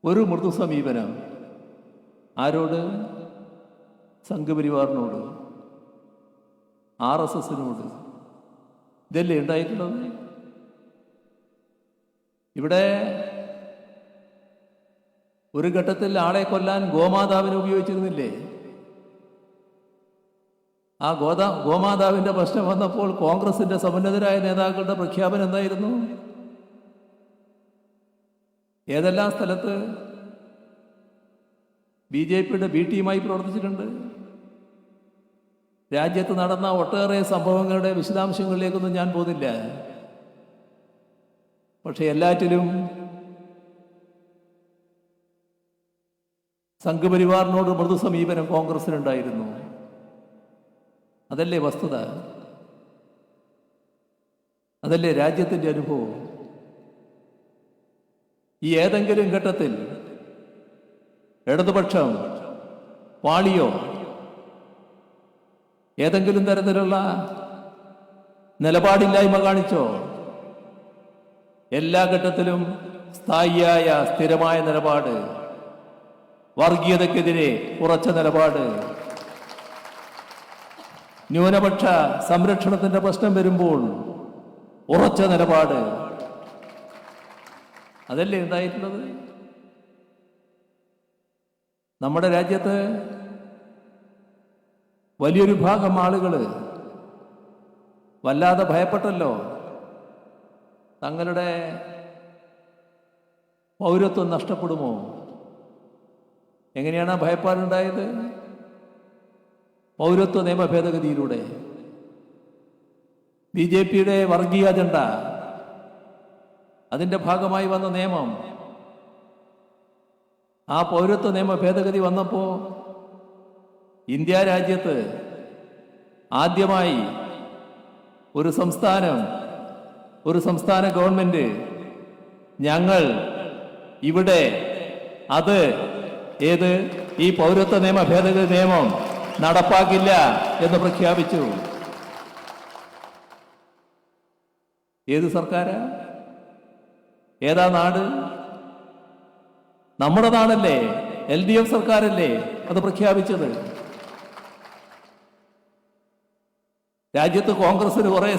ഒരു മൃദു സമീപനം. ആരോട്? സംഘപരിവാറിനോട്, RSSനോട്. ഇതല്ലേ ഉണ്ടായിട്ടുള്ളത്? ഇവിടെ ഒരു ഘട്ടത്തിൽ ആളെ കൊല്ലാൻ ഗോമാതാവിനെ ഉപയോഗിച്ചിരുന്നില്ലേ? ആ ഗോമാതാവിന്റെ പ്രശ്നം വന്നപ്പോൾ കോൺഗ്രസിന്റെ സമുന്നതരായ നേതാക്കളുടെ പ്രഖ്യാപനം എന്തായിരുന്നു? ഏതെല്ലാം സ്ഥലത്ത് BJPയുടെ B ടീമായി പ്രവർത്തിച്ചിട്ടുണ്ട്. രാജ്യത്ത് നടന്ന ഒട്ടേറെ സംഭവങ്ങളുടെ വിശദാംശങ്ങളിലേക്കൊന്നും ഞാൻ പോകുന്നില്ല. പക്ഷെ എല്ലാറ്റിലും സംഘപരിവാറിനോട് മൃദു സമീപനം കോൺഗ്രസിനുണ്ടായിരുന്നു. അതല്ലേ വസ്തുത? അതല്ലേ രാജ്യത്തിൻ്റെ അനുഭവം? ഈ ഏതെങ്കിലും ഘട്ടത്തിൽ ഇടതുപക്ഷം പാളിയോ? ഏതെങ്കിലും തരത്തിലുള്ള നിലപാടില്ലായ്മ കാണിച്ചോ? എല്ലാ ഘട്ടത്തിലും സ്ഥായിയായ സ്ഥിരമായ നിലപാട്, വർഗീയതയ്ക്കെതിരെ ഉറച്ച നിലപാട്, ന്യൂനപക്ഷ സംരക്ഷണത്തിന്റെ പ്രശ്നം വരുമ്പോൾ ഉറച്ച നിലപാട്, അതല്ലേ ഉണ്ടായിട്ടുള്ളത്? നമ്മുടെ രാജ്യത്ത് വലിയൊരു ഭാഗം ആളുകൾ വല്ലാതെ ഭയപ്പെട്ടല്ലോ. തങ്ങളുടെ പൗരത്വം നഷ്ടപ്പെടുമോ? എങ്ങനെയാണ് ആ ഭയപ്പാടുണ്ടായത്? പൗരത്വ നിയമ ഭേദഗതിയിലൂടെ. BJPയുടെ വർഗീയ അജണ്ട, അതിൻ്റെ ഭാഗമായി വന്ന നിയമം. ആ പൗരത്വ നിയമ ഭേദഗതി വന്നപ്പോൾ ഇന്ത്യ രാജ്യത്ത് ആദ്യമായി ഒരു സംസ്ഥാന ഗവൺമെന്റ് ഞങ്ങൾ ഇവിടെ ഈ പൗരത്വ നിയമ ഭേദഗതി നിയമം നടപ്പാക്കില്ല എന്ന് പ്രഖ്യാപിച്ചു. ഏത് സർക്കാരാ? ഏതാ നാട്? നമ്മുടെ നാടല്ലേ? LDF സർക്കാരല്ലേ അത് പ്രഖ്യാപിച്ചത്? രാജ്യത്ത് കോൺഗ്രസിന് കുറെ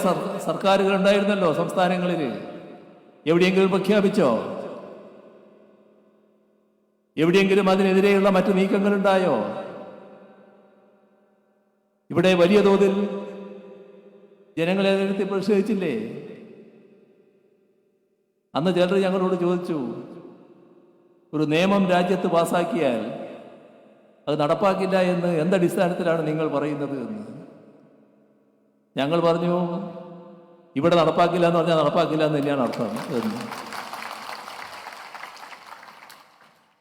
സർക്കാരുകൾ ഉണ്ടായിരുന്നല്ലോ സംസ്ഥാനങ്ങളിൽ. എവിടെയെങ്കിലും പ്രഖ്യാപിച്ചോ? എവിടെയെങ്കിലും അതിനെതിരെയുള്ള മറ്റു നീക്കങ്ങൾ ഉണ്ടായോ? ഇവിടെ വലിയ തോതിൽ ജനങ്ങളെ അതിനെതിരെ പ്രതിഷേധിച്ചില്ലേ? അന്ന് ചിലർ ഞങ്ങളോട് ചോദിച്ചു, ഒരു നിയമം രാജ്യത്ത് പാസാക്കിയാൽ അത് നടപ്പാക്കില്ല എന്ന് എന്തടിസ്ഥാനത്തിലാണ് നിങ്ങൾ പറയുന്നത് എന്ന്. ഞങ്ങൾ പറഞ്ഞു, ഇവിടെ നടപ്പാക്കില്ല എന്ന് പറഞ്ഞാൽ നടപ്പാക്കില്ല എന്ന് തന്നെയാണ് അർത്ഥം എന്ന്.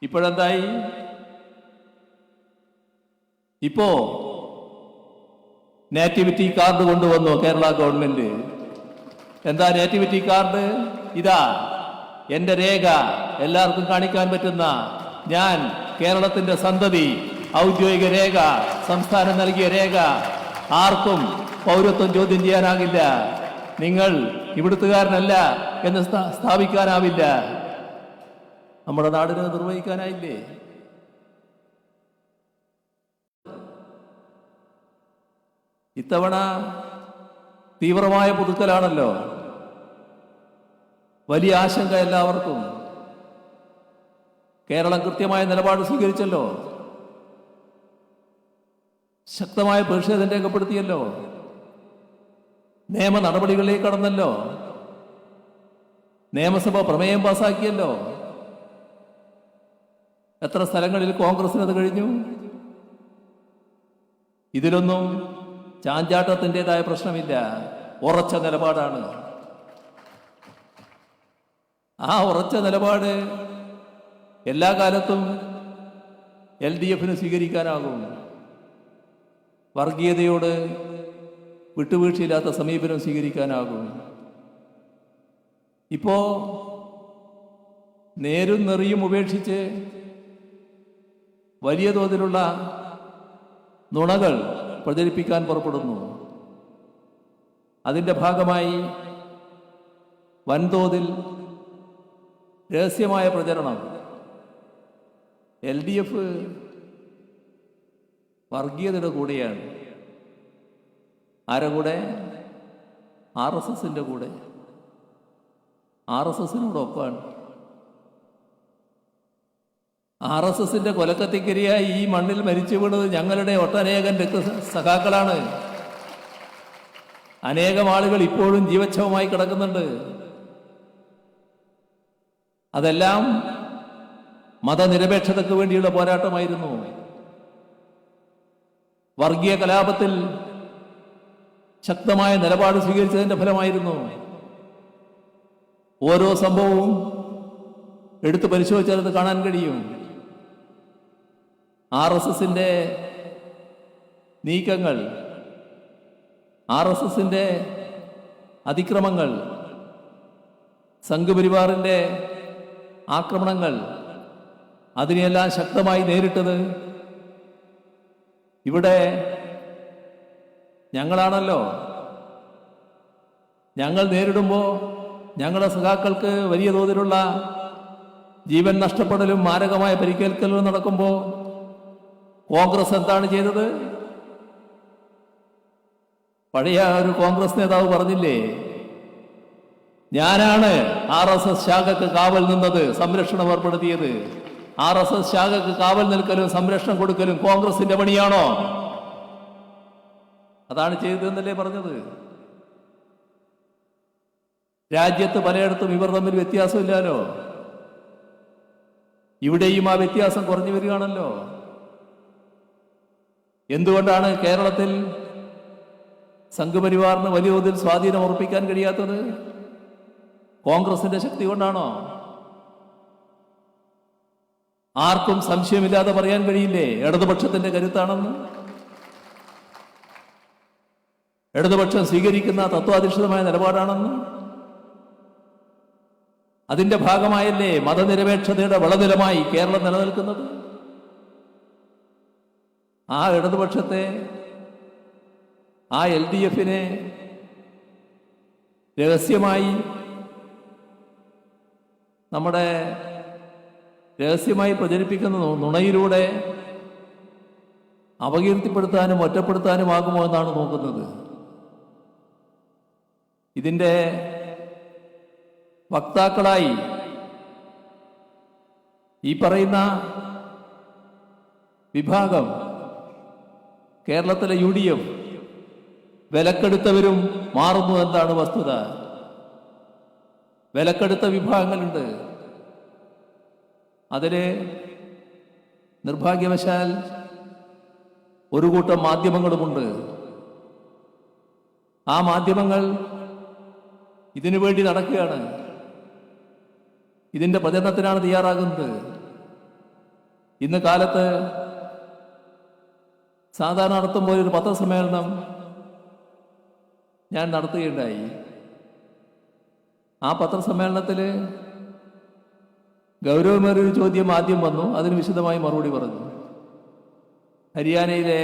ഇപ്പോഴെന്തായി? ഇപ്പോ നേറ്റിവിറ്റി കാർഡ് കൊണ്ടുവന്നു കേരള ഗവൺമെന്റ്. എന്താ നേറ്റിവിറ്റി കാർഡ്? ഇതാ എന്റെ രേഖ, എല്ലാവർക്കും കാണിക്കാൻ പറ്റുന്ന, ഞാൻ കേരളത്തിന്റെ സന്തതി, ഔദ്യോഗിക രേഖ, സംസ്ഥാനം നൽകിയ രേഖ. ആർക്കും പൗരത്വം ചോദ്യം ചെയ്യാനാകില്ല. നിങ്ങൾ ഇവിടുത്തുകാരനല്ല എന്ന് സ്ഥാപിക്കാനാവില്ല. നമ്മുടെ നാടിന് നിർവഹിക്കാനായില്ലേ? ഇത്തവണ തീവ്രമായ പുതുക്കലാണല്ലോ. വലിയ ആശങ്ക എല്ലാവർക്കും. കേരളം കൃത്യമായ നിലപാട് സ്വീകരിച്ചല്ലോ. ശക്തമായ പ്രതിഷേധം രേഖപ്പെടുത്തിയല്ലോ. നിയമ നടപടികളിലേക്ക് കടന്നല്ലോ. നിയമസഭ പ്രമേയം പാസാക്കിയല്ലോ. എത്ര സ്ഥലങ്ങളിൽ കോൺഗ്രസിനത് കഴിഞ്ഞു? ഇതിലൊന്നും ചാഞ്ചാട്ടത്തിൻ്റെതായ പ്രശ്നമില്ല. ഉറച്ച നിലപാടാണ്. ആ ഉറച്ച നിലപാട് എല്ലാ കാലത്തും LDFന് സ്വീകരിക്കാനാകും. വർഗീയതയോട് വിട്ടുവീഴ്ചയില്ലാത്ത സമീപനം സ്വീകരിക്കാനാകും. ഇപ്പോ നേരും നെറിയും ഉപേക്ഷിച്ച് വലിയ തോതിലുള്ള നുണകൾ പ്രചരിപ്പിക്കാൻ പുറപ്പെടുന്നു. അതിൻ്റെ ഭാഗമായി വൻതോതിൽ രഹസ്യമായ പ്രചരണം. LDF വർഗീയതയുടെ കൂടെയാണ്. ആരുടെ കൂടെ? RSSന്റെ കൂടെ. RSSനോടൊപ്പമാണ്. RSSന്റെ കൊലക്കത്തിക്കരിയായി ഈ മണ്ണിൽ മരിച്ചു വീണത് ഞങ്ങളുടെ ഒട്ടനേകം രക്തസഖാക്കളാണ്. അനേകം ആളുകൾ ഇപ്പോഴും ജീവച്ഛവമായി കിടക്കുന്നുണ്ട്. അതെല്ലാം മതനിരപേക്ഷതയ്ക്ക് വേണ്ടിയുള്ള പോരാട്ടമായിരുന്നു. വർഗീയ കലാപത്തിൽ ശക്തമായ നിലപാട് സ്വീകരിച്ചതിന്റെ ഫലമായിരുന്നു. ഓരോ സംഭവവും എടുത്തു പരിശോധിച്ചാൽ അത് കാണാൻ കഴിയും. RSSന്റെ നീക്കങ്ങൾ, RSSന്റെ അതിക്രമങ്ങൾ, സംഘപരിവാറിന്റെ ആക്രമണങ്ങൾ, അതിനെയെല്ലാം ശക്തമായി നേരിട്ടത് ഇവിടെ ഞങ്ങളാണല്ലോ. ഞങ്ങൾ നേരിടുമ്പോൾ ഞങ്ങളുടെ സഖാക്കൾക്ക് വലിയ തോതിലുള്ള ജീവൻ നഷ്ടപ്പെടലും മാരകമായ പരിക്കേൽക്കലും നടക്കുമ്പോൾ കോൺഗ്രസ് എന്താണ് ചെയ്തത്? പഴയ ഒരു കോൺഗ്രസ് നേതാവ് പറഞ്ഞില്ലേ, ഞാനാണ് RSS ശാഖക്ക് കാവൽ നിന്നത്, സംരക്ഷണം ഏർപ്പെടുത്തിയത്. RSS ശാഖക്ക് കാവൽ നിൽക്കലും സംരക്ഷണം കൊടുക്കലും കോൺഗ്രസിന്റെ പണിയാണോ? അതാണ് ചെയ്തതെന്നല്ലേ പറഞ്ഞത്. രാജ്യത്ത് പലയിടത്തും ഇവർ തമ്മിൽ വ്യത്യാസമില്ലല്ലോ. ഇവിടെയും ആ വ്യത്യാസം കുറഞ്ഞു വരികയാണല്ലോ. എന്തുകൊണ്ടാണ് കേരളത്തിൽ സംഘപരിവാറിന് വലിയ തോതിൽ സ്വാധീനം ഉറപ്പിക്കാൻ കഴിയാത്തത്? കോൺഗ്രസിന്റെ ശക്തി കൊണ്ടാണോ? ആർക്കും സംശയമില്ലാതെ പറയാൻ കഴിയില്ലേ ഇടതുപക്ഷത്തിന്റെ കരുത്താണെന്ന്? ഇടതുപക്ഷം സ്വീകരിക്കുന്ന തത്വാധിഷ്ഠിതമായ നിലപാടാണെന്ന്? അതിന്റെ ഭാഗമായല്ലേ മതനിരപേക്ഷതയുടെ വളനിലമായി കേരളം നിലനിൽക്കുന്നത്? ആ ഇടതുപക്ഷത്തെ, ആ LDF-നെ രഹസ്യമായി പ്രചരിപ്പിക്കുന്ന നുണയിലൂടെ അപകീർത്തിപ്പെടുത്താനും ഒറ്റപ്പെടുത്താനുമാകുമോ എന്നാണ് നോക്കുന്നത്. ഇതിൻ്റെ വക്താക്കളായി ഈ പറയുന്ന വിഭാഗം കേരളത്തിലെ UDF വിലക്കെടുത്തവരും മാറുന്നു എന്നാണ് വസ്തുത. വിലക്കെടുത്ത വിഭാഗങ്ങളുണ്ട്. അതില് നിർഭാഗ്യവശാൽ ഒരു കൂട്ടം മാധ്യമങ്ങളുമുണ്ട്. ആ മാധ്യമങ്ങൾ ഇതിനു വേണ്ടി നടക്കുകയാണ്. ഇതിന്റെ പ്രചരണത്തിനാണ് തയ്യാറാകുന്നത്. ഇന്ന് കാലത്ത് സാധാരണ നടത്തുമ്പോൾ ഒരു പത്രസമ്മേളനം ഞാൻ നടത്തുകയുണ്ടായി. ആ പത്രസമ്മേളനത്തിൽ ഗൗരവമേറിയൊരു ചോദ്യം ആദ്യം വന്നു. അതിന് വിശദമായി മറുപടി പറഞ്ഞു. ഹരിയാനയിലെ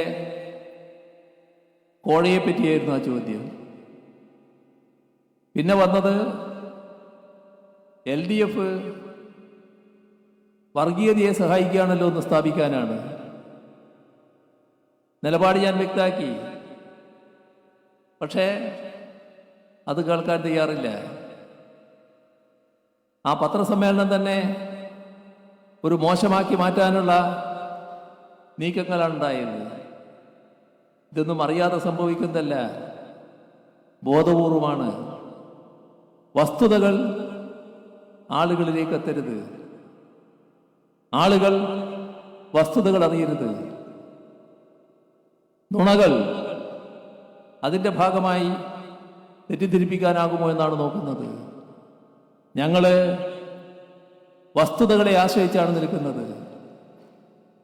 കോഴയെ പറ്റിയായിരുന്നു ആ ചോദ്യം. പിന്നെ വന്നത് LDF വർഗീയതയെ സഹായിക്കുകയാണല്ലോ എന്ന് സ്ഥാപിക്കാനാണ്. നിലപാട് ഞാൻ വ്യക്തമാക്കി. പക്ഷേ അത് കേൾക്കാൻ തയ്യാറില്ല. ആ പത്രസമ്മേളനം തന്നെ ഒരു മോശമാക്കി മാറ്റാനുള്ള നീക്കങ്ങളാണ് ഉണ്ടായത്. ഇതൊന്നും അറിയാതെ സംഭവിക്കുന്നതല്ല, ബോധപൂർവമാണ്. വസ്തുതകൾ ആളുകളിലേക്ക് എത്തരുത്, ആളുകൾ വസ്തുതകൾ അറിയരുത്. നുണകൾ അതിൻ്റെ ഭാഗമായി തെറ്റിദ്ധരിപ്പിക്കാനാകുമോ എന്നാണ് നോക്കുന്നത്. ഞങ്ങൾ വസ്തുതകളെ ആശ്രയിച്ചാണ് നിൽക്കുന്നത്.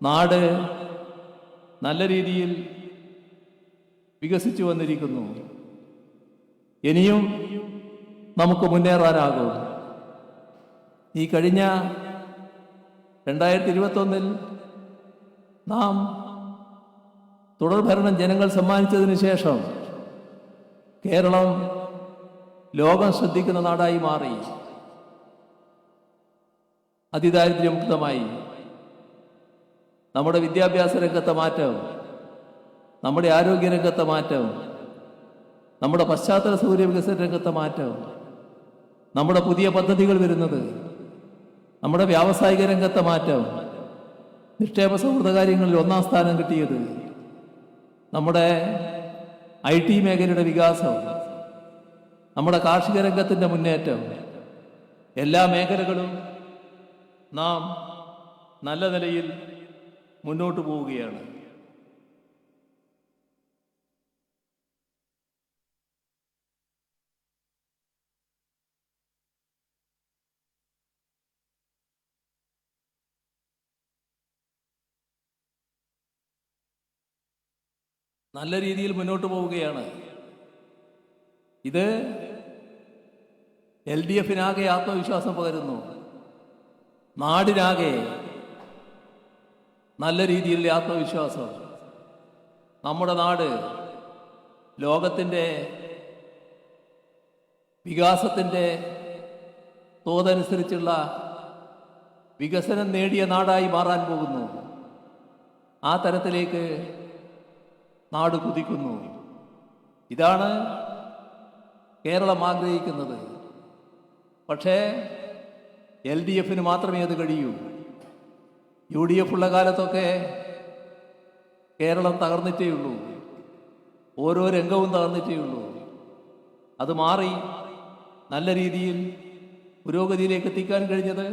നാട് നല്ല രീതിയിൽ വികസിച്ചു വന്നിരിക്കുന്നു. ഇനിയും നമുക്ക് മുന്നേറാനാകും. ഈ കഴിഞ്ഞ 2021 നാം തുടർഭരണം ജനങ്ങൾ സമ്മാനിച്ചതിന് ശേഷം കേരളം ലോകം ശ്രദ്ധിക്കുന്ന നാടായി മാറി. അതിദാരിദ്ര്യമുക്തമായി. നമ്മുടെ വിദ്യാഭ്യാസ രംഗത്തെ മാറ്റം, നമ്മുടെ ആരോഗ്യരംഗത്തെ മാറ്റം, നമ്മുടെ പശ്ചാത്തല സൗകര്യ വികസന രംഗത്തെ മാറ്റം, നമ്മുടെ പുതിയ പദ്ധതികൾ വരുന്നത്, നമ്മുടെ വ്യാവസായിക രംഗത്തെ മാറ്റം, നിക്ഷേപ സൗഹൃദ കാര്യങ്ങളിൽ 1-ാം സ്ഥാനം കിട്ടിയത്, നമ്മുടെ IT മേഖലയുടെ വികാസം, നമ്മുടെ കാർഷിക രംഗത്തിൻ്റെ മുന്നേറ്റം, എല്ലാ മേഖലകളും നാം നല്ല നിലയിൽ മുന്നോട്ട് പോവുകയാണ്. നല്ല രീതിയിൽ മുന്നോട്ട് പോവുകയാണ്. ഇത് LDF-നാകെ ആത്മവിശ്വാസം പകരുന്നു. നാടിനാകെ നല്ല രീതിയിലുള്ള ആത്മവിശ്വാസം. നമ്മുടെ നാട് ലോകത്തിൻ്റെ വികാസത്തിൻ്റെ തോതനുസരിച്ചുള്ള വികസനം നേടിയ നാടായി മാറാൻ പോകുന്നു. ആ തരത്തിലേക്ക് നാട് കുതിക്കുന്നു. ഇതാണ് കേരളം ആഗ്രഹിക്കുന്നത്. പക്ഷേ LDF മാത്രമേ അത് കഴിയൂ. UDF ഉള്ള കാലത്തൊക്കെ കേരളം തകർന്നിട്ടേയുള്ളൂ. ഓരോ രംഗവും തകർന്നിട്ടേയുള്ളൂ. അത് മാറി നല്ല രീതിയിൽ പുരോഗതിയിലേക്ക് എത്തിക്കാൻ കഴിഞ്ഞത്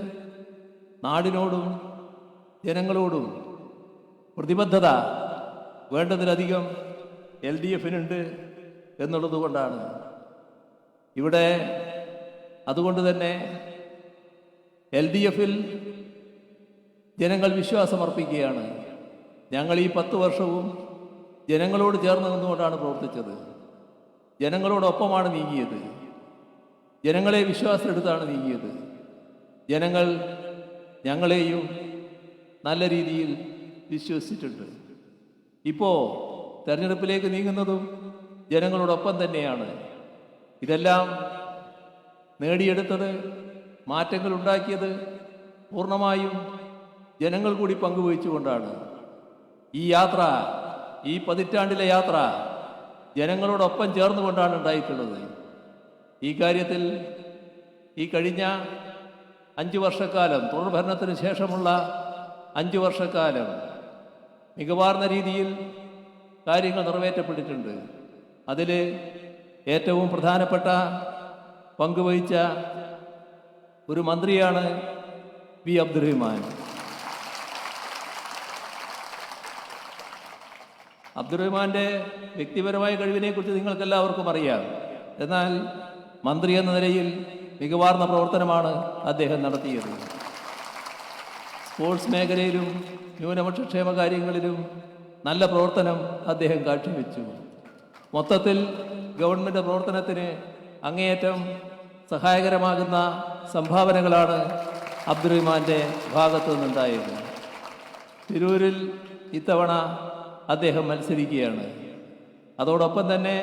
നാടിനോടും ജനങ്ങളോടും പ്രതിബദ്ധത വേണ്ടതിലധികം LDF-നുണ്ട് എന്നുള്ളത് കൊണ്ടാണ്. ഇവിടെ അതുകൊണ്ട് തന്നെ LDF-ൽ ജനങ്ങൾ വിശ്വാസമർപ്പിക്കുകയാണ്. ഞങ്ങൾ ഈ 10 വർഷവും ജനങ്ങളോട് ചേർന്ന് നിന്നുകൊണ്ടാണ് പ്രവർത്തിച്ചത്. ജനങ്ങളോടൊപ്പമാണ് നീങ്ങിയത്. ജനങ്ങളെ വിശ്വാസമെടുത്താണ് നീങ്ങിയത്. ജനങ്ങൾ ഞങ്ങളെയും നല്ല രീതിയിൽ വിശ്വസിച്ചിട്ടുണ്ട്. ഇപ്പോൾ തെരഞ്ഞെടുപ്പിലേക്ക് നീങ്ങുന്നതും ജനങ്ങളോടൊപ്പം തന്നെയാണ്. ഇതെല്ലാം നേടിയെടുത്തത്, മാറ്റങ്ങൾ ഉണ്ടാക്കിയത് പൂർണ്ണമായും ജനങ്ങൾ കൂടി പങ്കുവഹിച്ചുകൊണ്ടാണ്. ഈ യാത്ര, ഈ പതിറ്റാണ്ടിലെ യാത്ര ജനങ്ങളോടൊപ്പം ചേർന്നുകൊണ്ടാണ് ഉണ്ടായിട്ടുള്ളത്. ഈ കാര്യത്തിൽ ഈ കഴിഞ്ഞ 5 വർഷക്കാലം, തുടർ ഭരണത്തിന് ശേഷമുള്ള 5 വർഷക്കാലം മികവാർന്ന രീതിയിൽ കാര്യങ്ങൾ നിറവേറ്റപ്പെട്ടിട്ടുണ്ട്. അതിൽ ഏറ്റവും പ്രധാനപ്പെട്ട പങ്കുവഹിച്ച ഒരു മന്ത്രിയാണ് വി അബ്ദുറഹിമാൻ. അബ്ദുറഹിമാൻ്റെ വ്യക്തിപരമായ കഴിവിനെക്കുറിച്ച് നിങ്ങൾക്കെല്ലാവർക്കും അറിയാം. എന്നാൽ മന്ത്രി എന്ന നിലയിൽ മികവാർന്ന പ്രവർത്തനമാണ് അദ്ദേഹം നടത്തിയത്. സ്പോർട്സ് മേഖലയിലും ന്യൂനപക്ഷ ക്ഷേമ കാര്യങ്ങളിലും നല്ല പ്രവർത്തനം അദ്ദേഹം കാഴ്ചവെച്ചു. മൊത്തത്തിൽ ഗവൺമെൻറ് പ്രവർത്തനത്തിന് അങ്ങേയറ്റം സഹായകരമാകുന്ന സംഭാവനകളാണ് അബ്ദുറഹിമാൻ്റെ ഭാഗത്തു നിന്നുണ്ടായത്. തിരൂരിൽ ഇത്തവണ അദ്ദേഹം മത്സരിക്കുകയാണ്. അതോടൊപ്പം തന്നെ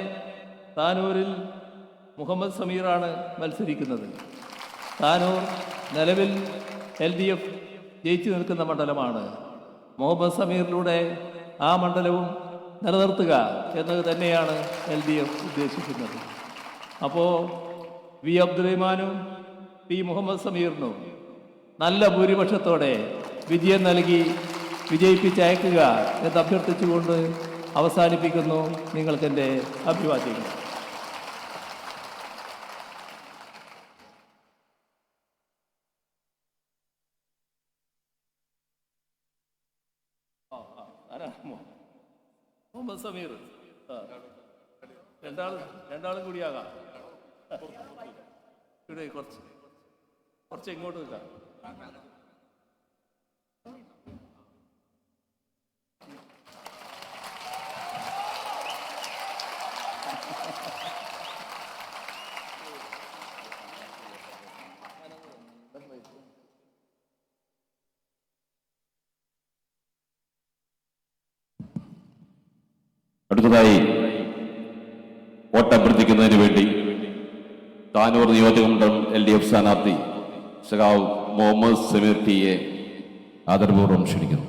താനൂരിൽ മുഹമ്മദ് സമീറാണ് മത്സരിക്കുന്നത്. താനൂർ നിലവിൽ LDF ജയിച്ചു നിൽക്കുന്ന മണ്ഡലമാണ്. മുഹമ്മദ് സമീറിലൂടെ ആ മണ്ഡലവും നിലനിർത്തുക എന്നത് തന്നെയാണ് LDF ഉദ്ദേശിക്കുന്നത്. അപ്പോൾ വി അബ്ദുറഹിമാനും പി മുഹമ്മദ് സമീറിനും നല്ല ഭൂരിപക്ഷത്തോടെ വിജയം നൽകി വിജയിപ്പിച്ചയക്കുക എന്ന് അഭ്യർത്ഥിച്ചുകൊണ്ട് അവസാനിപ്പിക്കുന്നു. നിങ്ങൾക്കെൻ്റെ അഭിവാദ്യങ്ങൾ. മുഹമ്മദ് സമീർ, രണ്ടാളും കൂടിയാകാം. ഇവിടെ കുറച്ച് ഇങ്ങോട്ട് നിൽക്കാം. അടുത്തതായി വോട്ടഭ്യർത്ഥിക്കുന്നതിന് വേണ്ടി താനൂർ നിയോജകമണ്ഡലം LDF സ്ഥാനാർത്ഥി സഖാവ് മുഹമ്മദ് സമീർ ടിയെ ആദരപൂർവ്വം ക്ഷണിക്കുന്നു.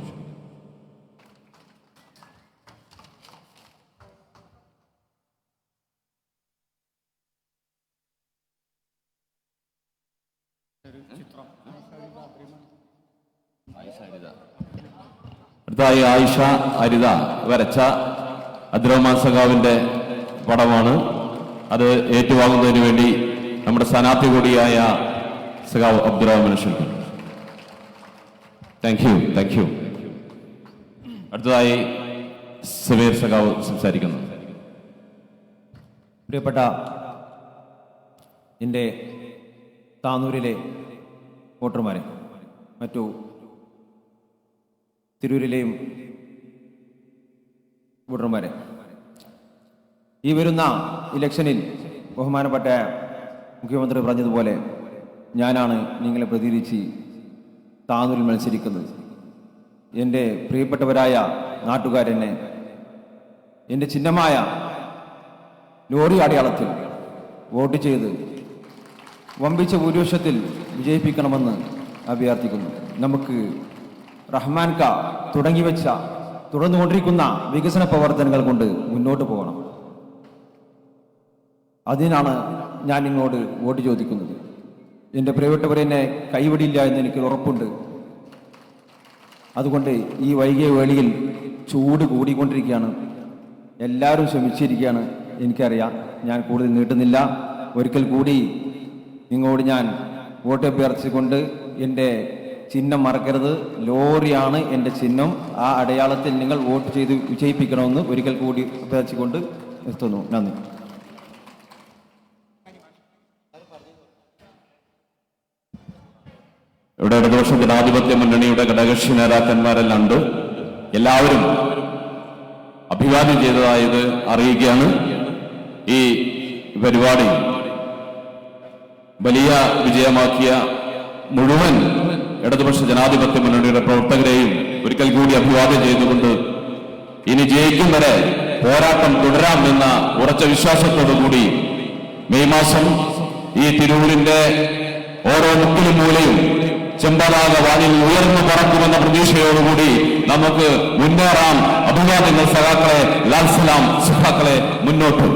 അടുത്തതായി ആയിഷ അരിത വരച്ച അബ്ദുറഹ്മാൻ സഖാവിന്റെ പടമാണ്. അത് ഏറ്റുവാങ്ങുന്നതിന് വേണ്ടി നമ്മുടെ സ്ഥാനാർത്ഥി കൂടിയായ സഖാവ് അബ്ദുറഹ്മാൻ ക്ഷണിക്കുന്നു. Thank you. അടുത്തതായി സമീർ സഖാവ് സംസാരിക്കുന്നു. പ്രിയപ്പെട്ട എൻ്റെ താനൂരിലെ വോട്ടർമാരെ, മറ്റു തിരൂരിലെയും വോട്ടർമാരെ, ഈ വരുന്ന ഇലക്ഷനിൽ ബഹുമാനപ്പെട്ട മുഖ്യമന്ത്രി പറഞ്ഞതുപോലെ ഞാനാണ് നിങ്ങളെ പ്രതിനിധീകരിച്ച് താനൂരിൽ മത്സരിക്കുന്നത്. എൻ്റെ പ്രിയപ്പെട്ടവരായ നാട്ടുകാരെന്നെ എൻ്റെ ചിഹ്നമായ ലോറി അടയാളത്തിൽ വോട്ട് ചെയ്ത് വമ്പിച്ച ഭൂരിപക്ഷത്തിൽ വിജയിപ്പിക്കണമെന്ന് അഭ്യർത്ഥിക്കുന്നു. നമുക്ക് റഹ്മാൻ ക തുടങ്ങിവെച്ച തുടർന്നുകൊണ്ടിരിക്കുന്ന വികസന പ്രവർത്തനങ്ങൾ കൊണ്ട് മുന്നോട്ട് പോകണം. അതിനാണ് ഞാൻ നിങ്ങളോട് വോട്ട് ചോദിക്കുന്നത്. എൻ്റെ പ്രിയപ്പെട്ടവരെന്നെ കൈവിടില്ല എന്ന് എനിക്ക് ഉറപ്പുണ്ട്. അതുകൊണ്ട് ഈ വൈകിയ വേളയിൽ ചൂട് കൂടിക്കൊണ്ടിരിക്കുകയാണ്. എല്ലാവരും ശ്രമിച്ചിരിക്കുകയാണ്. എനിക്കറിയാം. ഞാൻ കൂടുതൽ നീട്ടുന്നില്ല. ഒരിക്കൽ കൂടി നിങ്ങളോട് ഞാൻ വോട്ട് അഭ്യർത്ഥിച്ചുകൊണ്ട് എൻ്റെ ചിഹ്നം മറക്കരുത്. ലോറിയാണ് എൻ്റെ ചിഹ്നം. ആ അടയാളത്തിൽ നിങ്ങൾ വോട്ട് ചെയ്ത് വിജയിപ്പിക്കണമെന്ന് ഒരിക്കൽ കൂടി അഭ്യർത്ഥിച്ചുകൊണ്ട് നിർത്തുന്നു. നന്ദി. ഇവിടെ ഇടതുപക്ഷ ജനാധിപത്യ മുന്നണിയുടെ ഘടകകക്ഷി നേതാക്കന്മാരെല്ലാം ഉണ്ട്. എല്ലാവരും അഭിവാദ്യം ചെയ്തതായത് അറിയിക്കുകയാണ്. ഈ പരിപാടി വലിയ വിജയമാക്കിയ മുഴുവൻ ഇടതുപക്ഷ ജനാധിപത്യ മുന്നണിയുടെ പ്രവർത്തകരെയും ഒരിക്കൽ കൂടി അഭിവാദ്യം ചെയ്തുകൊണ്ട് ഇനി ജയിക്കും വരെ പോരാട്ടം തുടരാം എന്ന ഉറച്ച വിശ്വാസത്തോടുകൂടി മെയ് മാസം ഈ തിരൂരിന്റെ ഓരോ മുക്കിലും മൂലയും ചെമ്പതാക വാനിൽ ഉയർന്നു പറക്കുമെന്ന പ്രതീക്ഷയോടുകൂടി നമുക്ക് മുന്നേറാം. അഭിവാദ്യങ്ങൾ സഖാക്കളെ, ലാൽ സലാം സഖാക്കളെ, മുന്നോട്ട്.